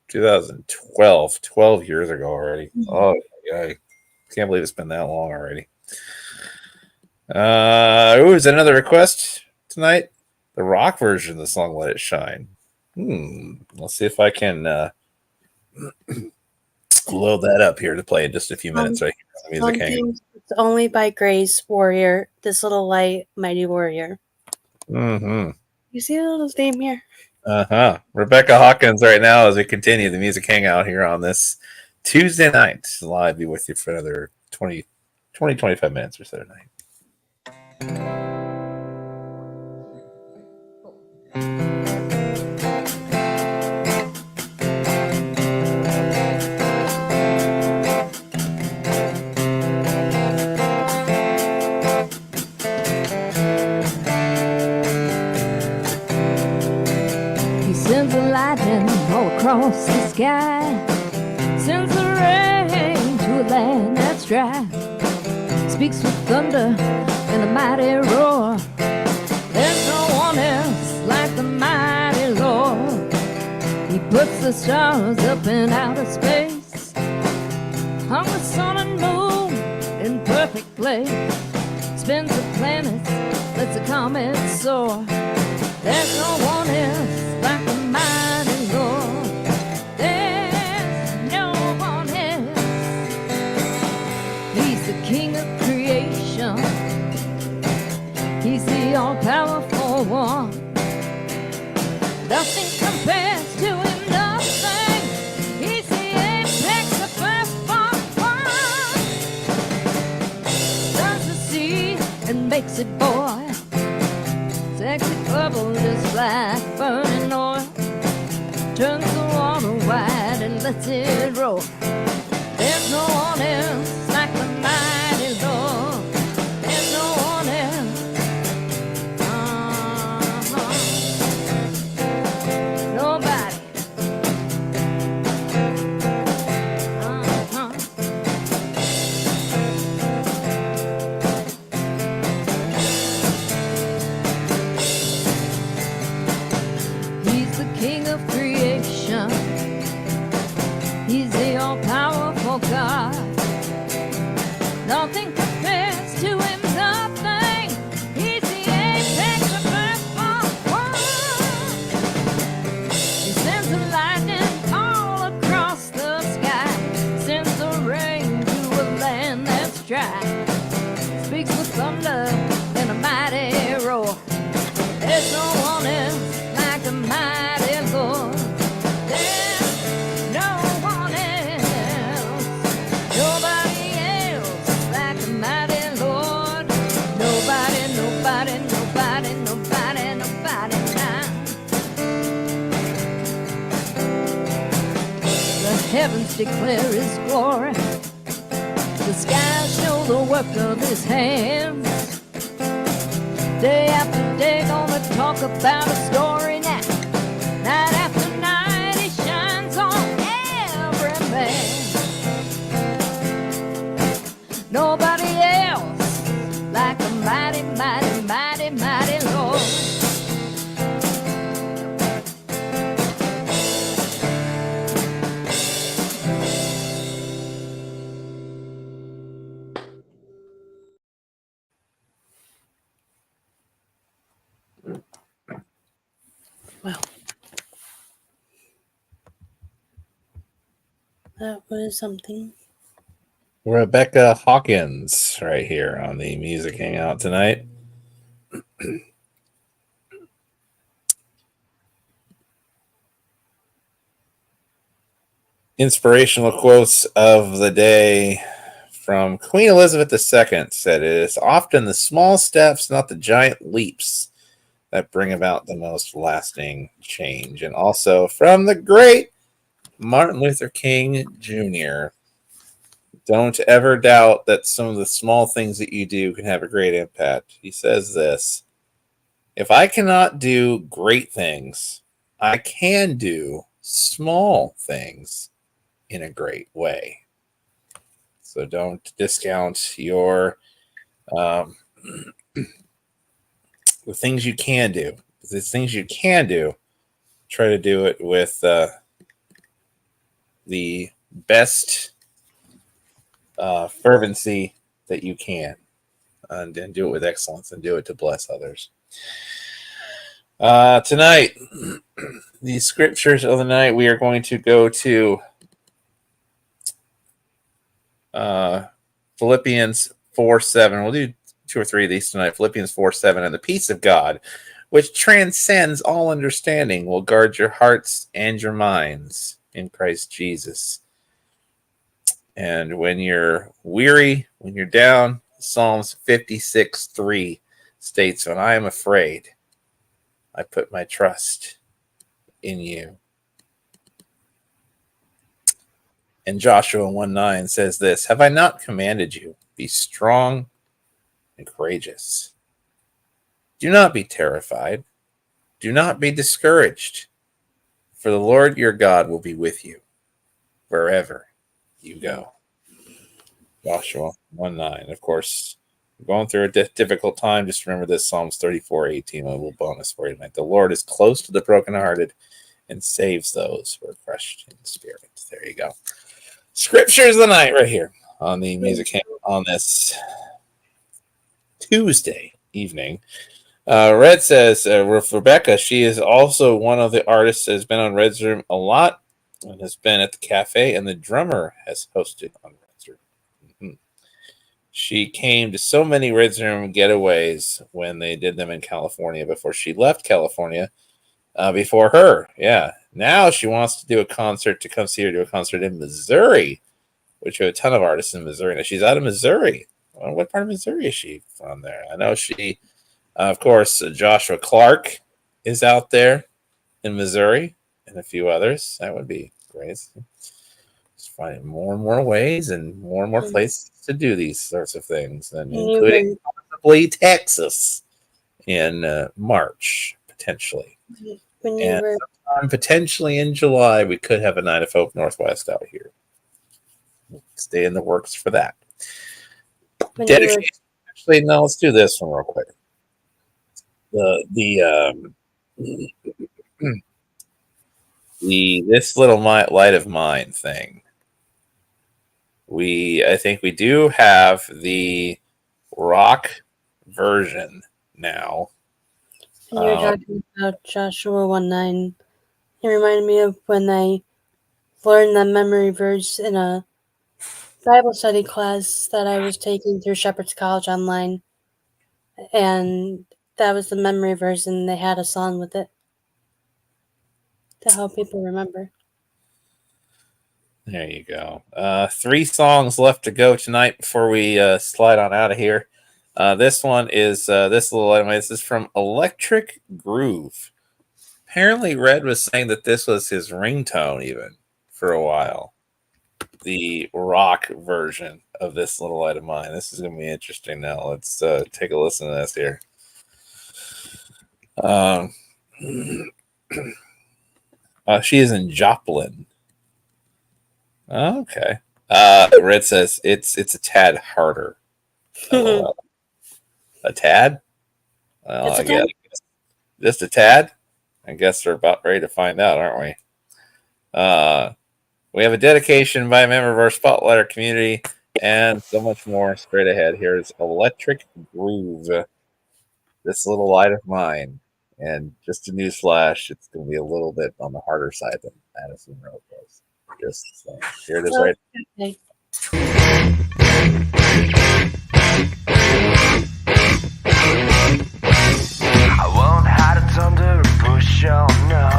2012, 12 years ago already. Oh, yeah, I can't believe it's been that long already. Is that another request tonight? The rock version of the song "Let It Shine." Let's see if I can load that up here to play in just a few minutes. Right here on the Music Hangout. It's only by Grace Warrior, this little light mighty warrior. Mm-hmm. You see the little name here? Uh-huh. Rebecca Hawkins right now as we continue the Music Hangout here on this Tuesday night. Live, be with you for another 25 minutes or so tonight. All across the sky, sends the rain to a land that's dry, speaks with thunder and a mighty roar. There's no one else like the mighty Lord. He puts the stars up in outer space, hung the sun and moon in perfect place, spins the planets, lets the comets soar. There's no one else like the mighty Lord. There's no one else. He's the King of creation. He's the all-powerful one. Nothing compares to him, nothing. He's the apex, the firstborn one. Turns the sea and makes it boil. Sexy bubble just like burning oil. Turns the water wide and lets it roll. There's no one else like the mighty Lord. There's no one else. Nobody. He's the King of creation. He's the all-powerful God. Nothing compares to him, nothing. He's the apex, the firstborn one. He sends the lightning all across the sky, sends the rain to a land that's dry, speaks with thunder and a mighty roar. There's no one else like the mighty Lord. There's no one else, nobody else like the mighty Lord. Nobody, nobody, nobody, nobody, nobody now. The heavens declare his glory, the skies show the work of his hands. Day after day, gonna talk about a story now. Night after night, he shines on every man. Nobody else like the mighty, mighty, mighty, mighty Lord. Wow. That was something. Rebecca Hawkins right here on the Music Hangout tonight. Inspirational quotes of the day from Queen Elizabeth II said, "It is often the small steps, not the giant leaps, that bring about the most lasting change." And also from the great Martin Luther King Jr., "Don't ever doubt that some of the small things that you do can have a great impact." He says this: "If I cannot do great things, I can do small things in a great way." So don't discount your The things you can do. The things you can do, try to do it with the best fervency that you can, and do it with excellence, and do it to bless others. Tonight, the scriptures of the night, we are going to go to Philippians 4:7. We'll do 2 or 3 of these tonight. Philippians 4:7. And the peace of God, which transcends all understanding, will guard your hearts and your minds in Christ Jesus. And when you're weary, when you're down, Psalms 56:3 states, when I am afraid, I put my trust in you. And Joshua 1:9 says this, have I not commanded you? Be strong and courageous. Do not be terrified. Do not be discouraged. For the Lord your God will be with you wherever you go. Joshua 1:9. Of course, we're going through a difficult time. Just remember this, Psalms 34:18, a little bonus for you tonight. The Lord is close to the brokenhearted and saves those who are crushed in spirit. There you go. Scriptures of the night right here on the Music Hangout on this Tuesday evening. Red says, Rebecca, she is also one of the artists that has been on Red's Room a lot and has been at the cafe, and the drummer has hosted on Red's Room. Mm-hmm. She came to so many Red's Room getaways when they did them in California before she left California. Before her, yeah. Now she wants to do a concert, to come see her do a concert in Missouri, which we have a ton of artists in Missouri. Now she's out of Missouri. Well, what part of Missouri is she from there? I know she, of course, Joshua Clark is out there in Missouri, and a few others. That would be great. Just finding more and more ways and more places to do these sorts of things, and including possibly Texas in March, potentially. And sometime potentially in July, we could have a Night of Hope Northwest out here. Stay in the works for that. Dedication. Actually, no, let's do this one real quick. This little light of mine thing. I think we do have the rock version now. And you're talking about Joshua 1:9. It reminded me of when I learned the memory verse in a Bible study class that I was taking through Shepherd's College online. And that was the memory verse, and they had a song with it to help people remember. There you go. 3 songs left to go tonight before we slide on out of here. This one is this little item. This is from Electric Groove. Apparently, Red was saying that this was his ringtone even for a while. The rock version of this little light of mine. This is going to be interesting now. Let's take a listen to this here. She is in Joplin. Okay. Red says it's a tad harder. A tad? Well, I guess just a tad. I guess we're about ready to find out, aren't we? We have a dedication by a member of our Spotlighter community and so much more straight ahead. Here's Electric Groove. This little light of mine. And just a newsflash, it's going to be a little bit on the harder side than Madison Road was. Just saying. Here it is right now. I won't hide it under a bushel, no.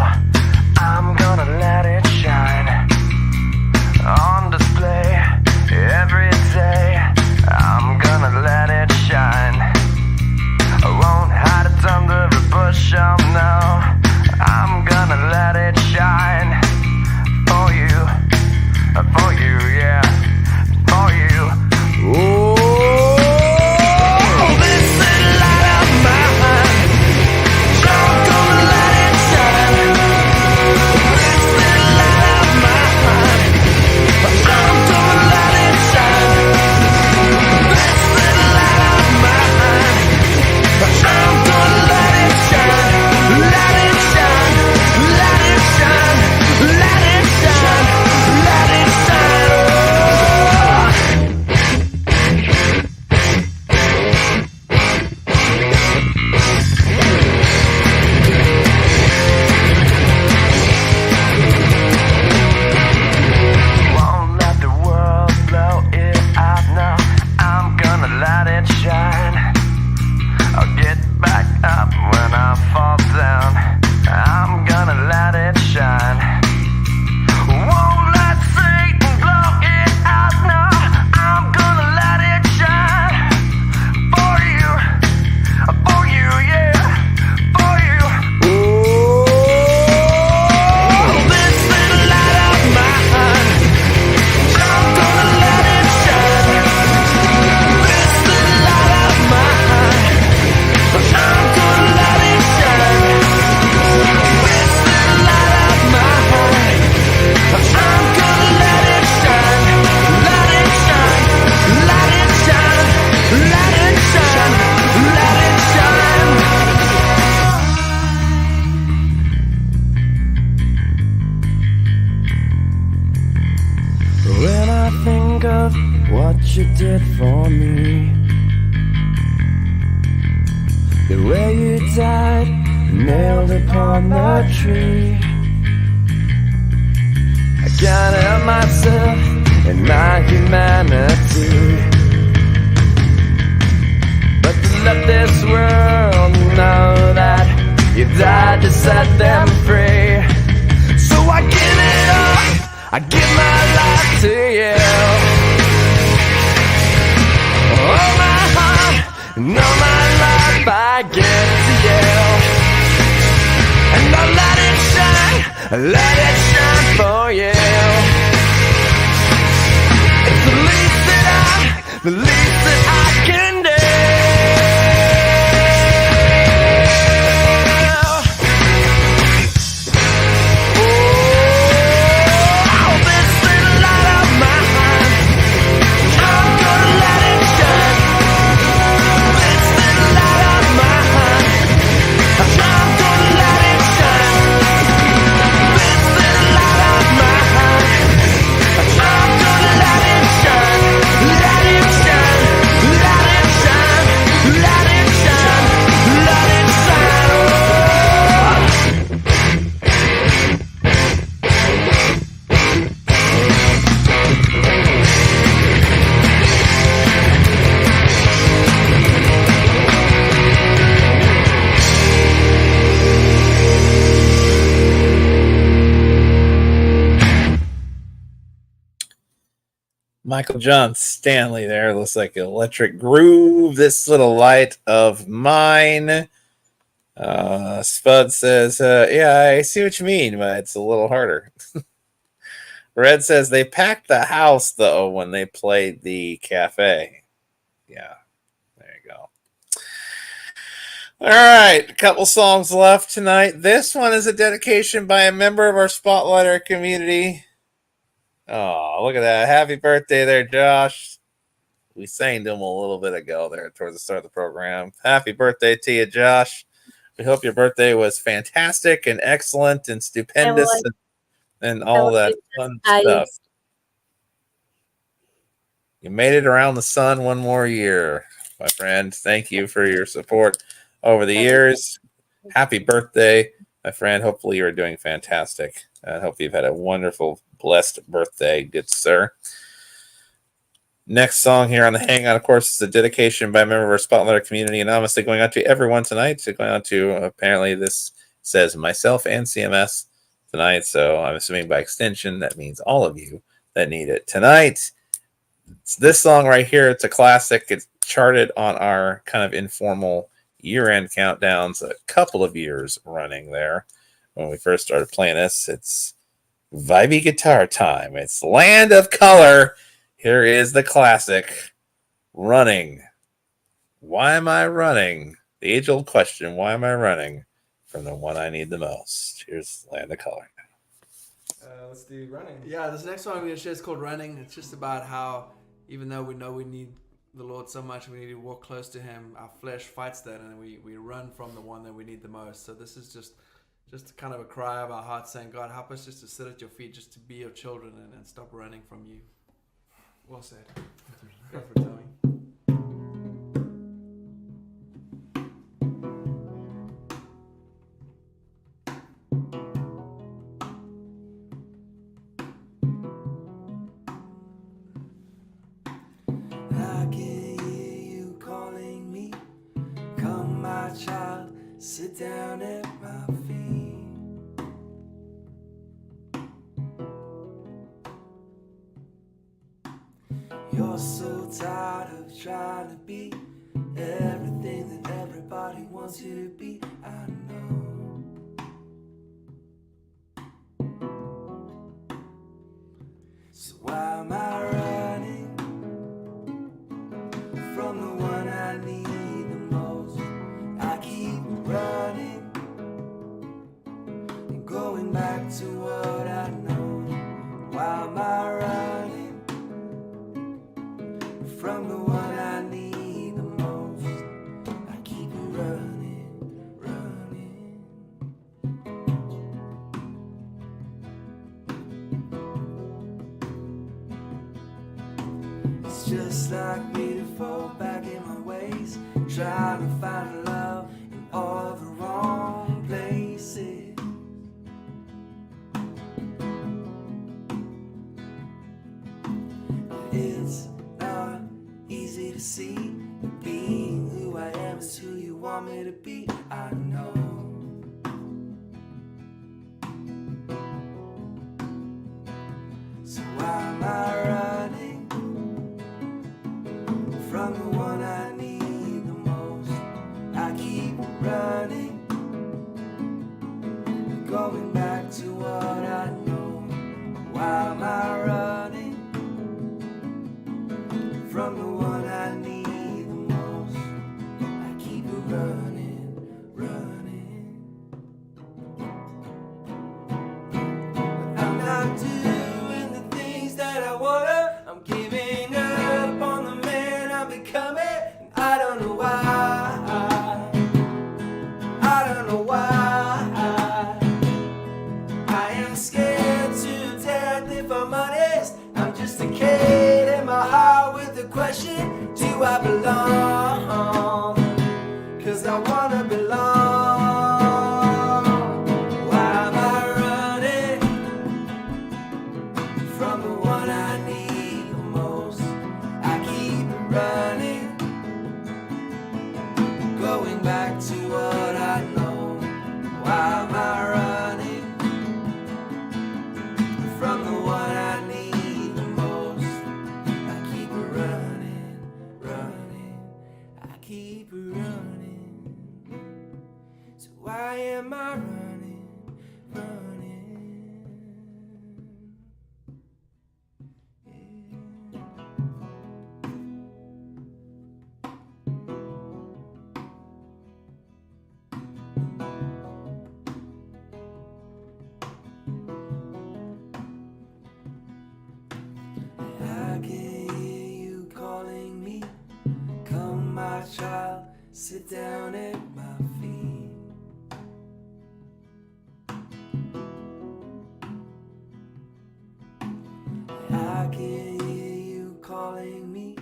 I'm gonna let it shine. On display every day. I'm gonna let it shine. I won't hide it under a bushel, no. I'm gonna let it shine. For you, yeah. For you. Ooh. This little light of mine, I'm gonna let it shine. what you did for me. The way you died, nailed upon the tree. I can't help myself and my humanity, but to let this world know that you died to set them free. So I give it up, I give my life to you. All my heart and all my life I give to you. And I'll let it shine for you. It's the least that I can do. Michael John Stanley there. Looks like Electric Groove, This Little Light of Mine. Spud says, yeah, I see what you mean, but it's a little harder. Red says they packed the house, though, when they played the cafe. Yeah, there you go. All right, a couple songs left tonight. This one is a dedication by a member of our Spotlighter community. Oh, look at that. Happy birthday there, Josh. We sang to him a little bit ago there towards the start of the program. Happy birthday to you, Josh. We hope your birthday was fantastic and excellent and stupendous and all that fun stuff. You made it around the sun one more year, my friend. Thank you for your support over the years. Happy birthday, my friend. Hopefully you're doing fantastic. I hope you've had a wonderful, blessed birthday, good sir. Next song here on the Hangout, of course, is a dedication by a member of our Spotlighter community, anonymously going out to everyone tonight. So going out to, apparently this says myself and CMS tonight, so I'm assuming by extension that means all of you that need it tonight. It's this song right here. It's a classic. It's charted on our kind of informal year-end countdowns a couple of years running there. When we first started playing this, it's vibey guitar time. It's Land of Color. Here is the classic, Running. Why am I running? The age-old question, why am I running from the one I need the most? Here's Land of Color. Let's do Running. Yeah, this next song I'm going to share is called Running. It's just about how, even though we know we need the Lord so much, we need to walk close to Him, our flesh fights that, and we run from the one that we need the most. So this is just kind of a cry of our heart saying, God, help us just to sit at your feet, just to be your children and stop running from you. Well said. Go for it, Tommy. I can hear you calling me. Come, my child, sit down at my feet. You're so tired of trying to be everything that everybody wants you to be. I know. So why am I running from the one I need the most? I keep running and going back to what I know. Why am I running from the one I need the most? I keep running, running. It's just like me to fall back in my ways, trying to find love in all the wrong places. It's not easy to see that being who I am is who you want me to be. I know. So why am I running from the one I need the most? I keep running, going back to what I know. Why am I running from the one I need the most? I keep running, running. But I'm not doing the things that I wanna. I'm giving up on the man I'm becoming. And I don't know why. I don't know why. I am scared to death if I'm honest. I'm just a kid in my heart with the question, do I belong? 'Cause I wanna belong. Why am I running from the one I need the most? I keep running, going back to what I know. Why am I running from the one I need the most? I keep running, running, I keep running. So why am I running, running? I can hear you calling me. Come, my child, sit down at my feet. I can hear you calling me.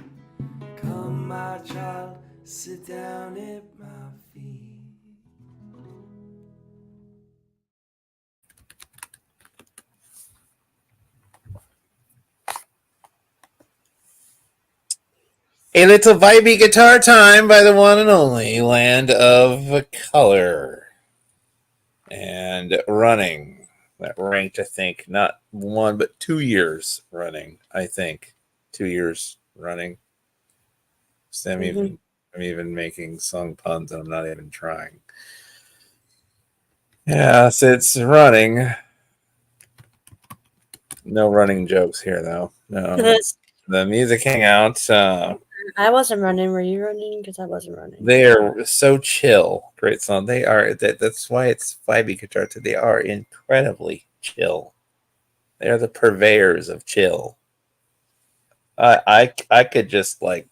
Come, my child, sit down at my feet. A little vibey guitar time by the one and only Land of Color. And Running. That ranked, I think, not 1, but 2 years running, I think. 2 years running. So I'm even making song puns and I'm not even trying. Yes, it's running. No running jokes here, though. No, it's the Music Hangout. I wasn't running. Were you running? Because I wasn't running. They are so chill. Great song. They are. That's why it's vibey guitar. They are incredibly chill. They are the purveyors of chill. I could just, like,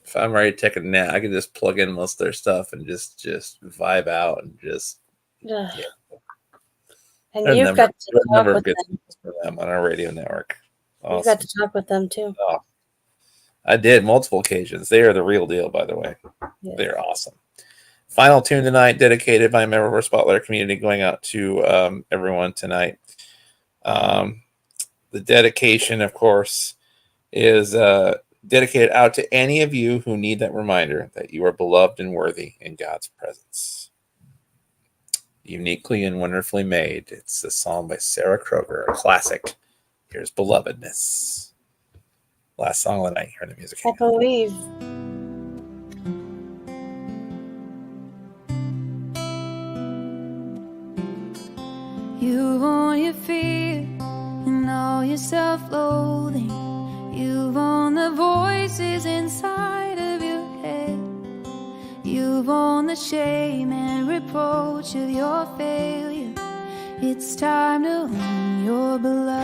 if I'm ready to take a nap, I could just plug in most of their stuff and just vibe out and just. Yeah. And There's you've got to talk with good them. for them on our radio network. Awesome. You got to talk with them too. Oh, I did multiple occasions. They are the real deal, by the way. Yeah. They're awesome. Final tune tonight, dedicated by a member of our Spotlight community, going out to everyone tonight. The dedication, of course, is dedicated out to any of you who need that reminder that you are beloved and worthy in God's presence. Uniquely and wonderfully made. It's a song by Sarah Kroger, a classic. Here's Belovedness. Last song of the night here in the Music I believe. You've owned your fear and all your self-loathing. You've owned the voices inside of your head. You've owned the shame and reproach of your failure. It's time to own your belovedness.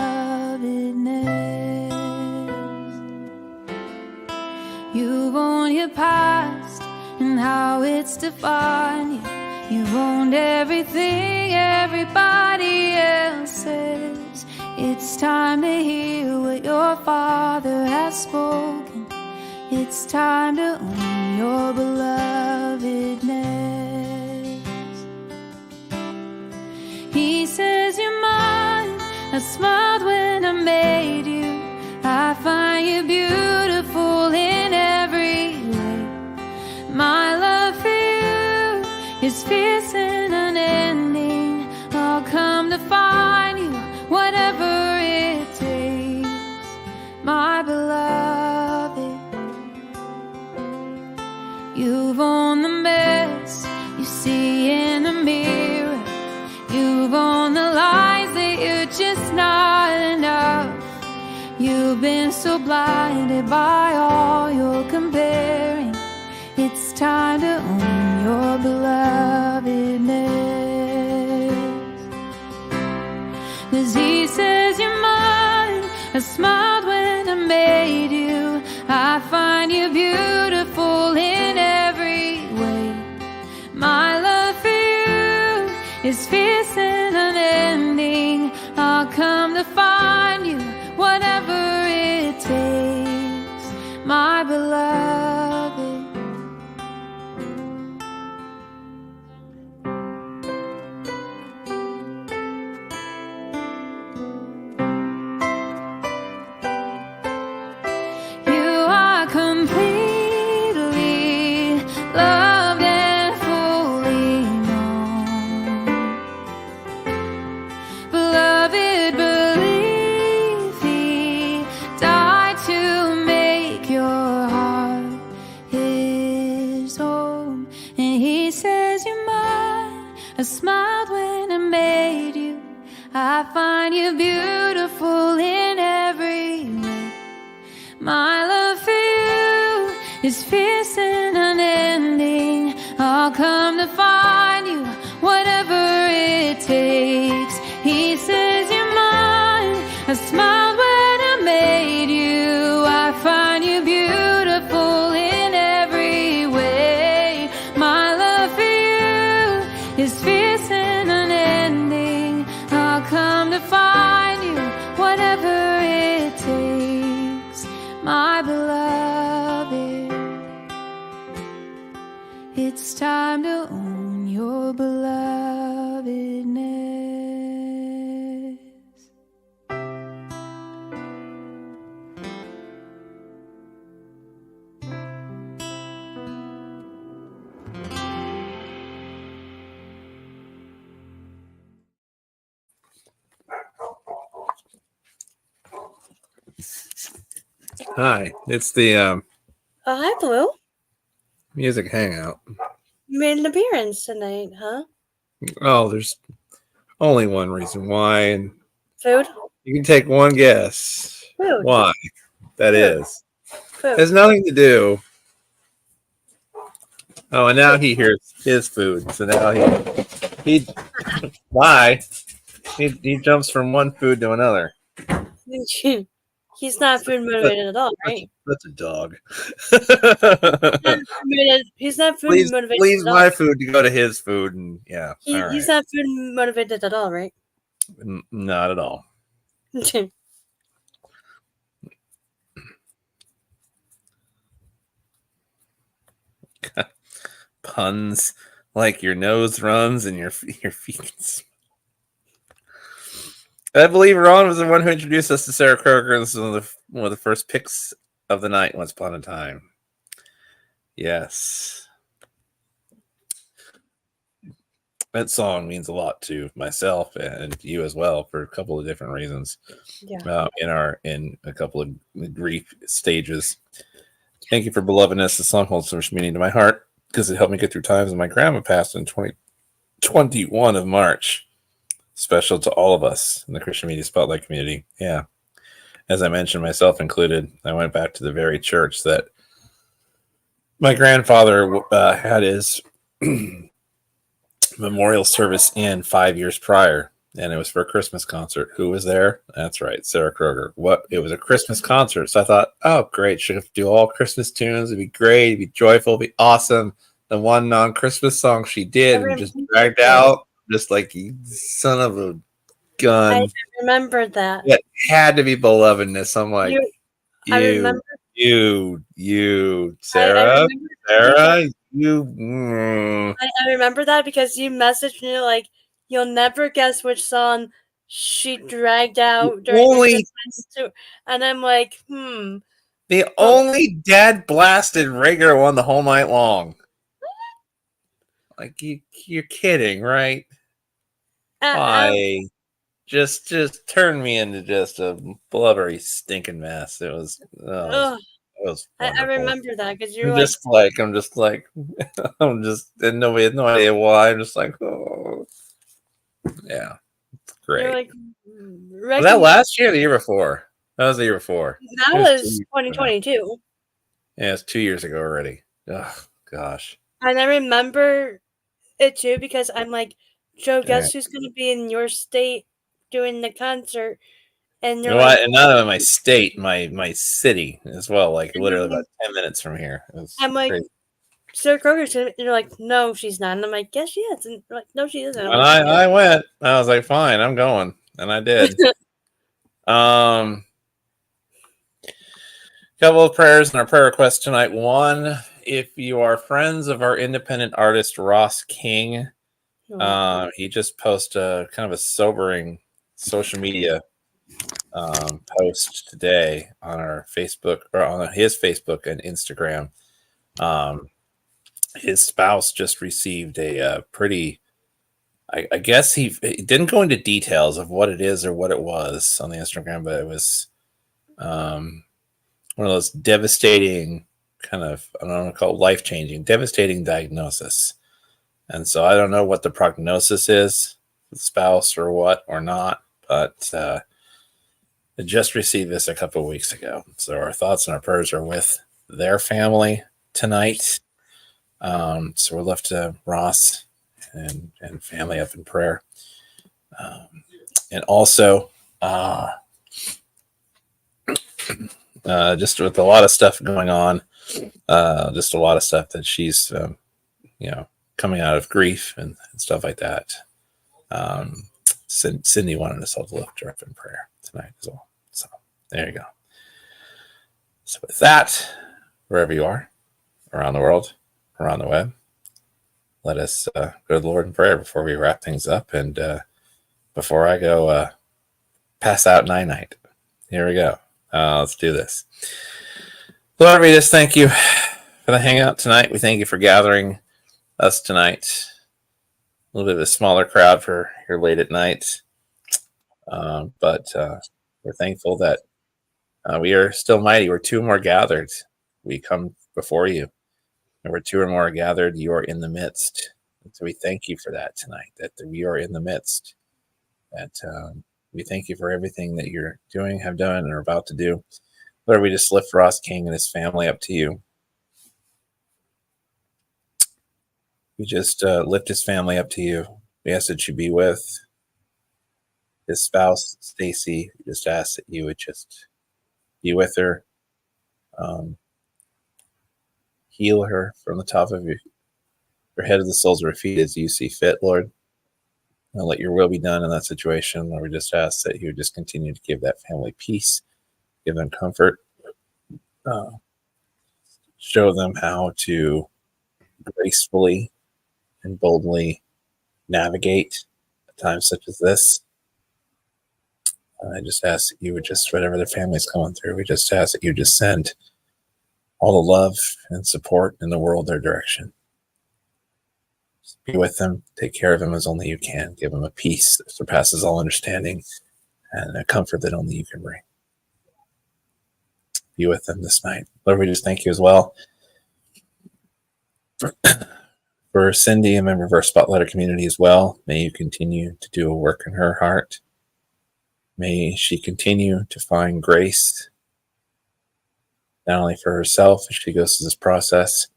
You've owned your past and how it's defined you. You've owned everything everybody else says. It's time to hear what your Father has spoken. It's time to own your belovedness. He says you're mine. I smiled when I made you. I find you beautiful in every way. My love for you is fierce and unending. I'll come to find you, whatever it takes. My beloved, you've owned the mess you see in the mirror. You've owned the lies that you're just not enough. You've been so blinded by all you're comparing. It's time to own your belovedness. 'Cause he says you're mine. I smiled when I made you. I find you beautiful in every way. My love for you is fierce and unending. I'll come to find you, whatever it takes. My beloved, you are completely loved and fully known. Beloved, believe he died to make your heart his home. And he says you're mine. I smiled when I made you. I find you beautiful in every way. My love for you is fierce and unending. I'll come to find you, whatever it takes. He says you're mine. I smiled when I made you. I find you beautiful in every way. My love for you is fierce and unending. I'll come to find you, whatever it takes. My beloved, it's time to own your belovedness. Hi, it's the Oh, hi, Blue. Music Hangout. You made an appearance tonight, huh? Oh, there's only one reason why, and Food? you can take one guess Food. why that Food. is. Food. Has nothing to do. Oh, and now he hears his food, so now he why he jumps from one food to another. He's not food motivated at all, right? That's a dog. He's not food Please motivated leave at all. my food to go to his food, and yeah, all right. He's not food motivated at all, right? Not at all. Puns like your nose runs and your feet. I believe Ron was the one who introduced us to Sarah Kroger. This is one of the first picks of the night. Once upon a time, yes, that song means a lot to myself and you as well for a couple of different reasons. Yeah. In a couple of grief stages. Thank you for belovedness. The song holds so much meaning to my heart because it helped me get through times when my grandma passed in 2021 of March. Special to all of us in the Christian Media Spotlight community. Yeah. As I mentioned, myself included, I went back to the very church that my grandfather had his memorial service in 5 years prior, and it was for a Christmas concert. Who was there? That's right, Sarah Kroger. It was a Christmas concert, so I thought, oh, great, should have to do all Christmas tunes. It'd be great, it'd be joyful, it'd be awesome. The one non-Christmas song she did and just dragged out. Just like, you son of a gun. I remember that. It had to be belovedness. I'm like, I remember You, I Sarah, remember you. I remember that because you messaged me like, you'll never guess which song she dragged out during the Only Christmas tour. And I'm like, the only dad blasted regular one the whole night long. Like you're kidding, right? Why? Just turn me into just a blubbery stinking mess. It was I wonderful. remember that because you're I'm like, just like and nobody had no idea why. I'm just like, oh yeah, great. you're like, Was that last year or the year before? That was the year before. That was 2022. Yeah, it's 2 years ago already. Oh gosh. And I remember it too because I'm like, Joe, guess who's going to be in your state doing the concert? And you're like, And not in my state, my city as well. Like literally about 10 minutes from here. I'm like, crazy. Sarah Kroger's and you're like, no, she's not. And I'm like, yes, she is. And you're like, no, she isn't. And I went. I was like, fine, I'm going, and I did. Couple of prayers and our prayer requests tonight. One, if you are friends of our independent artist Ross King, he just posted a kind of a sobering social media post today on our Facebook or on his Facebook and Instagram. His spouse just received a pretty, I guess he didn't go into details of what it is or what it was on the Instagram, but it was one of those devastating kind of, I don't want to call it life-changing, devastating diagnosis. And so I don't know what the prognosis is for the spouse or what or not, but I just received this a couple of weeks ago. So our thoughts and our prayers are with their family tonight. So we'll lift Ross and family up in prayer. And also, just with a lot of stuff going on, just a lot of stuff that she's, coming out of grief and stuff like that. Cindy wanted us all to lift her up in prayer tonight as well. So there you go. So with that, wherever you are, around the world, around the web, let us go to the Lord in prayer before we wrap things up and before I go pass out night. Here we go. Let's do this. Lord, we just thank you for the hangout tonight. We thank you for gathering us tonight. A little bit of a smaller crowd for here late at night. But we're thankful that we are still mighty. We're two more gathered. We come before you. And where two or more are gathered, you are in the midst. And so we thank you for that tonight, that we are in the midst. That we thank you for everything that you're doing, have done, and are about to do. Lord, we just lift Ross King and his family up to you. We just lift his family up to you. We ask that you be with his spouse, Stacy. We just ask that you would just be with her, heal her from the top of your head to the soles of her feet as you see fit, Lord. And let your will be done in that situation. Lord, we just ask that you would just continue to give that family peace, give them comfort, show them how to gracefully and boldly navigate times such as this. I just ask that you would just, whatever their family's going through, we just ask that you just send all the love and support in the world their direction. Just be with them, take care of them as only you can, give them a peace that surpasses all understanding and a comfort that only you can bring. Be with them this night. Lord, we just thank you as well for Cindy, a member of our Spotlighter community as well. May you continue to do a work in her heart. May she continue to find grace, not only for herself as she goes through this process.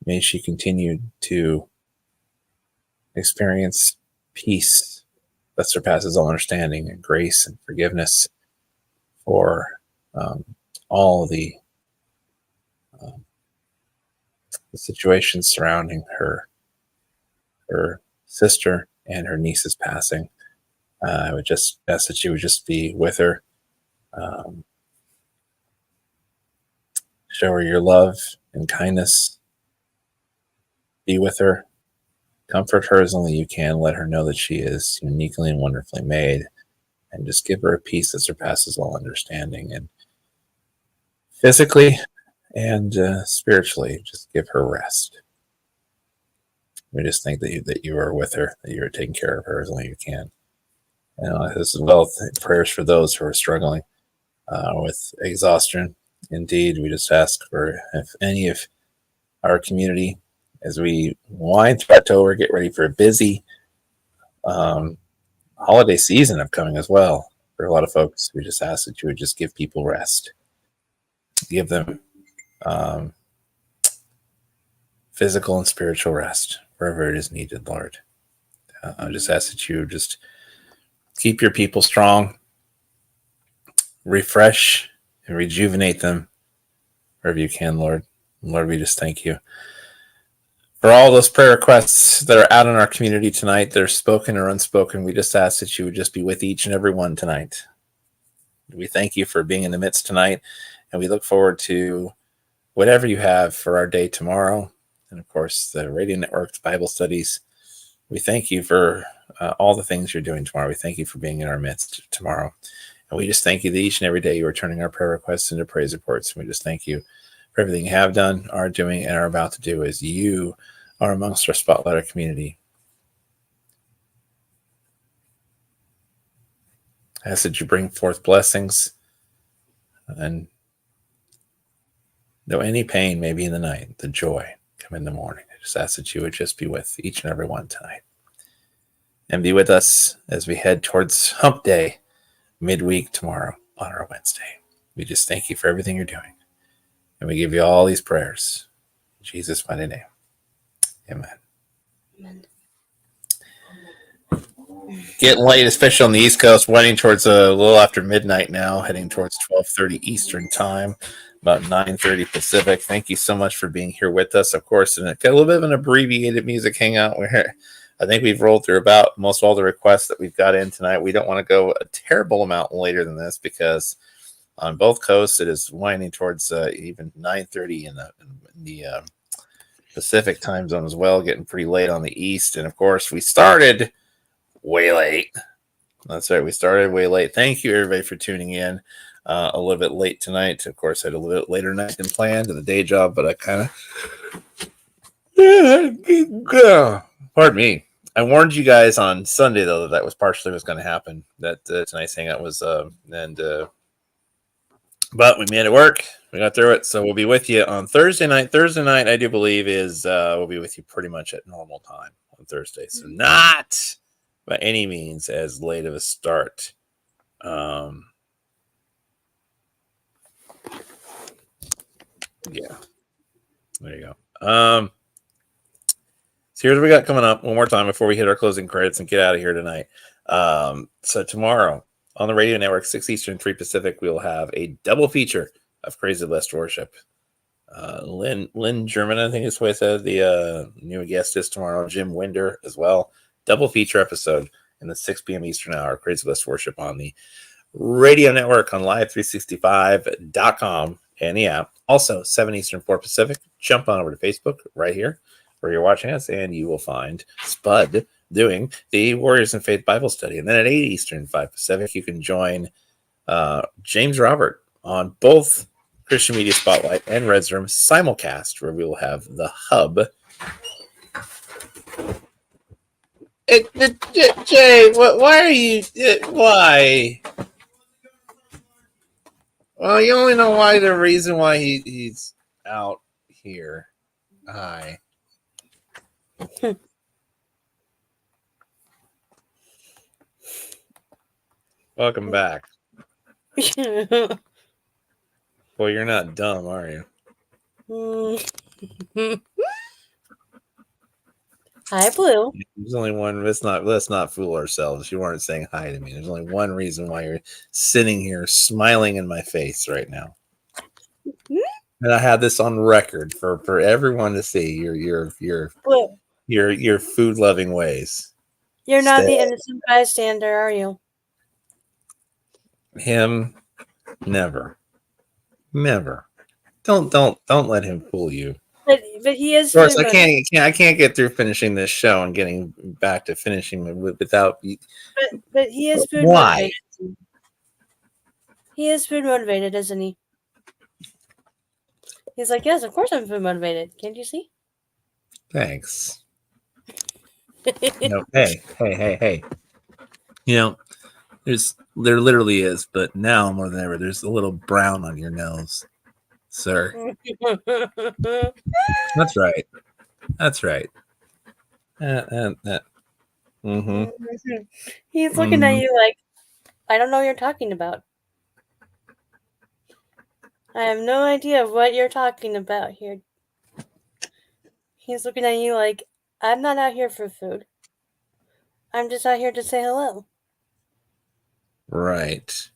May she continue to experience peace that surpasses all understanding and grace and forgiveness for all the situations surrounding her sister and her niece's passing. I would just ask that you would just be with her, Show her your love and kindness. Be with her. Comfort her as only you can. Let her know that she is uniquely and wonderfully made. And just give her a peace that surpasses all understanding. And physically and spiritually, just give her rest. We just think that you are with her, that you are taking care of her as only you can. And as well, prayers for those who are struggling with exhaustion. Indeed, we just ask for if any of our community, as we wind through October, get ready for a busy holiday season upcoming as well. For a lot of folks, we just ask that you would just give people rest, give them physical and spiritual rest wherever it is needed, Lord. I just ask that you just keep your people strong, refresh and rejuvenate them wherever you can, Lord. Lord, we just thank you for all those prayer requests that are out in our community tonight, that are spoken or unspoken. We just ask that you would just be with each and every one tonight. We thank you for being in the midst tonight, and we look forward to whatever you have for our day tomorrow. And of course, the radio network's Bible studies. We thank you for all the things you're doing tomorrow. We thank you for being in our midst tomorrow. And we just thank you that each and every day you are turning our prayer requests into praise reports. And we just thank you for everything you have done, are doing, and are about to do as you are amongst our Spotlighter community. I ask that you bring forth blessings, and though any pain may be in the night, the joy come in the morning. I just ask that you would just be with each and every one tonight. And be with us as we head towards Hump Day midweek tomorrow on our Wednesday. We just thank you for everything you're doing. And we give you all these prayers. In Jesus' mighty name. Amen. Amen. Getting late, especially on the East Coast, winding towards a little after midnight now, heading towards 12:30 Eastern time, about 9:30 Pacific. Thank you so much for being here with us. Of course, and a little bit of an abbreviated music hangout where I think we've rolled through about most all the requests that we've got in tonight. We don't want to go a terrible amount later than this because on both coasts it is winding towards even 9:30 in the Pacific time zone as well, getting pretty late on the East. And of course, we started way late. That's right, we started way late. Thank you, everybody, for tuning in. A little bit late tonight. Of course, I had a little bit later night than planned to the day job, but I kind of pardon me. I warned you guys on Sunday though that was partially what's going to happen. That tonight's hangout was but we made it work. We got through it. So we'll be with you on Thursday night. Thursday night, I do believe, is we'll be with you pretty much at normal time on Thursday. So not by any means as late of a start. Yeah. There you go. So here's what we got coming up one more time before we hit our closing credits and get out of here tonight. So tomorrow on the radio network, 6 Eastern, 3 Pacific, we'll have a double feature of Crazy Blessed Worship. Lynn German, I think is what I said, the new guest is tomorrow. Jim Winder as well. Double feature episode in the 6 p.m. Eastern hour, Crazy Blessed Worship on the radio network on live365.com and the app. Also, 7 Eastern, 4 Pacific. Jump on over to Facebook right here where you're watching us, and you will find Spud doing the Warriors in Faith Bible study. And then at 8 Eastern, 5 Pacific, you can join James Robert on both Christian Media Spotlight and Red's Room simulcast, where we will have the hub. Jay, why are you? Why? Well, you only know why. The reason why he's out here. Hi. Welcome back. Well, you're not dumb, are you? Hi, Blue. There's only one. Let's not fool ourselves. You weren't saying hi to me. There's only one reason why you're sitting here smiling in my face right now. And I have this on record for everyone to see your food loving ways. You're not the innocent bystander, are you? Don't Don't let him fool you. But he is. Of course, food I can't get through finishing this show and getting back to finishing it without. But he is food Why? motivated. He is food motivated, isn't he? He's like, yes, of course I'm food motivated. Can't you see? Thanks. Hey. You know, there literally is, but now more than ever, there's a little brown on your nose, sir. That's right. Mm-hmm. He's looking at you like, I don't know what you're talking about. I have no idea what you're talking about here. He's looking at you like, I'm not out here for food. I'm just out here to say hello. Right.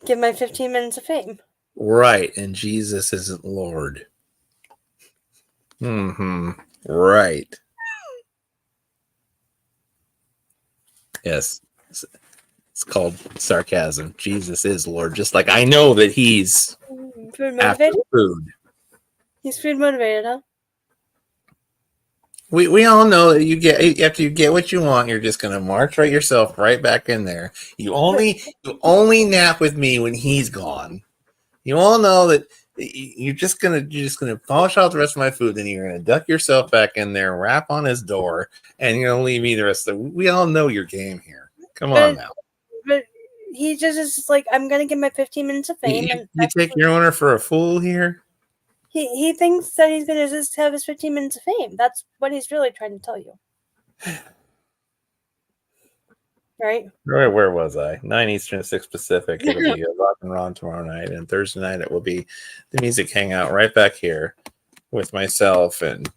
Give my 15 minutes of fame. Right, and Jesus isn't Lord. Mm-hmm. Right. Yes. It's called sarcasm. Jesus is Lord, just like I know that he's Food after motivated? food. He's food motivated, huh? We all know that you get after you get what you want, you're just gonna march yourself right back in there. You only nap with me when he's gone. You all know that you're just gonna polish out the rest of my food, then you're gonna duck yourself back in there, rap on his door, and you're gonna leave me the rest of the. We all know your game here. Come on now. But he just is like, I'm gonna get my 15 minutes of fame. You take your owner for a fool here. He thinks that he's gonna just have his 15 minutes of fame. That's what he's really trying to tell you. Right? Where was I? 9 Eastern, 6 Pacific. It'll be Rock and Ron tomorrow night, and Thursday night it will be the Music Hangout right back here with myself. And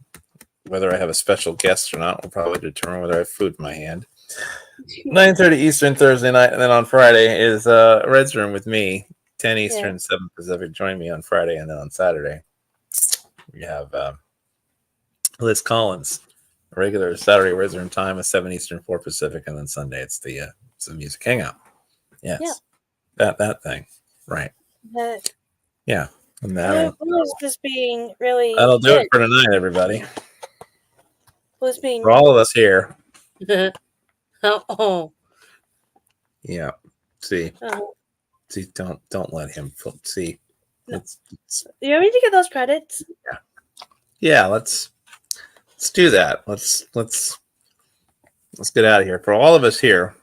whether I have a special guest or not will probably determine whether I have food in my hand. 9:30 Eastern Thursday night, and then on Friday is Red's Room with me. 10 Eastern, 7 Pacific. Join me on Friday, and then on Saturday we have Liz Collins. Regular Saturday Red's Room time is 7 Eastern, 4 Pacific, and then Sunday it's the Music Hangout. Yes, that thing, right? Yeah, and was just being really. That'll do it for tonight, everybody. Was being for all of us here. Oh. Yeah. See. See. Don't let him see. No. You want me to get those credits? Yeah. Yeah. Let's do that. Let's get out of here. For all of us here.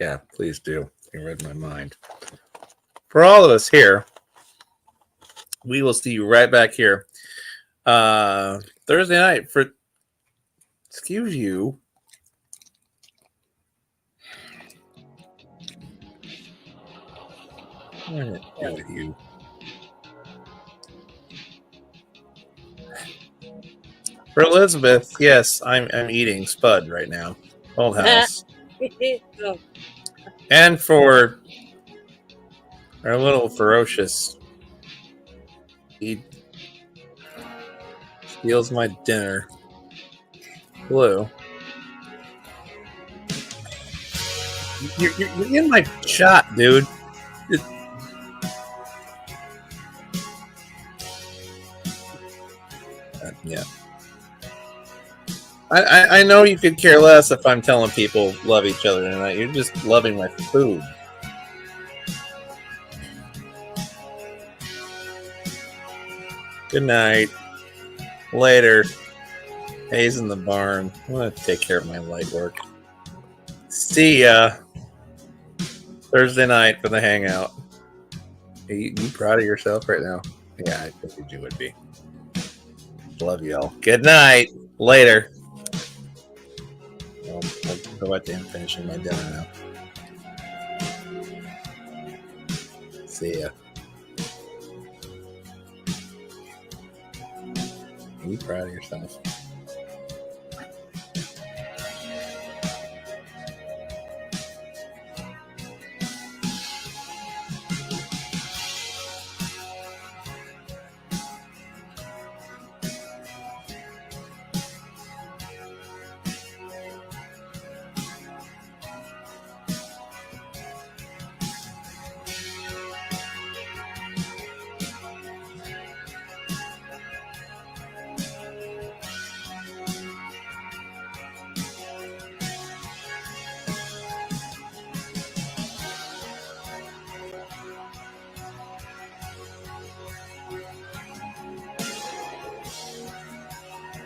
Yeah. Please do. You read my mind. For all of us here. We will see you right back here Thursday night for. Excuse you. What did I do with you? For Elizabeth, yes, I'm eating Spud right now. Old House. And for our little ferocious, he steals my dinner. Blue. You're in my shot, dude. Yeah. I know you could care less if I'm telling people love each other tonight. You're just loving my food. Good night. Later. Hayes in the barn. I'm going to take care of my light work. See ya. Thursday night for the hangout. Are you proud of yourself right now? Yeah, I figured you would be. Love y'all. Good night. Later. I'll go back to him finishing my dinner now. See ya. Are you proud of yourself?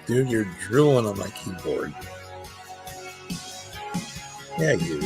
dude. You're drooling on my keyboard. Yeah, you.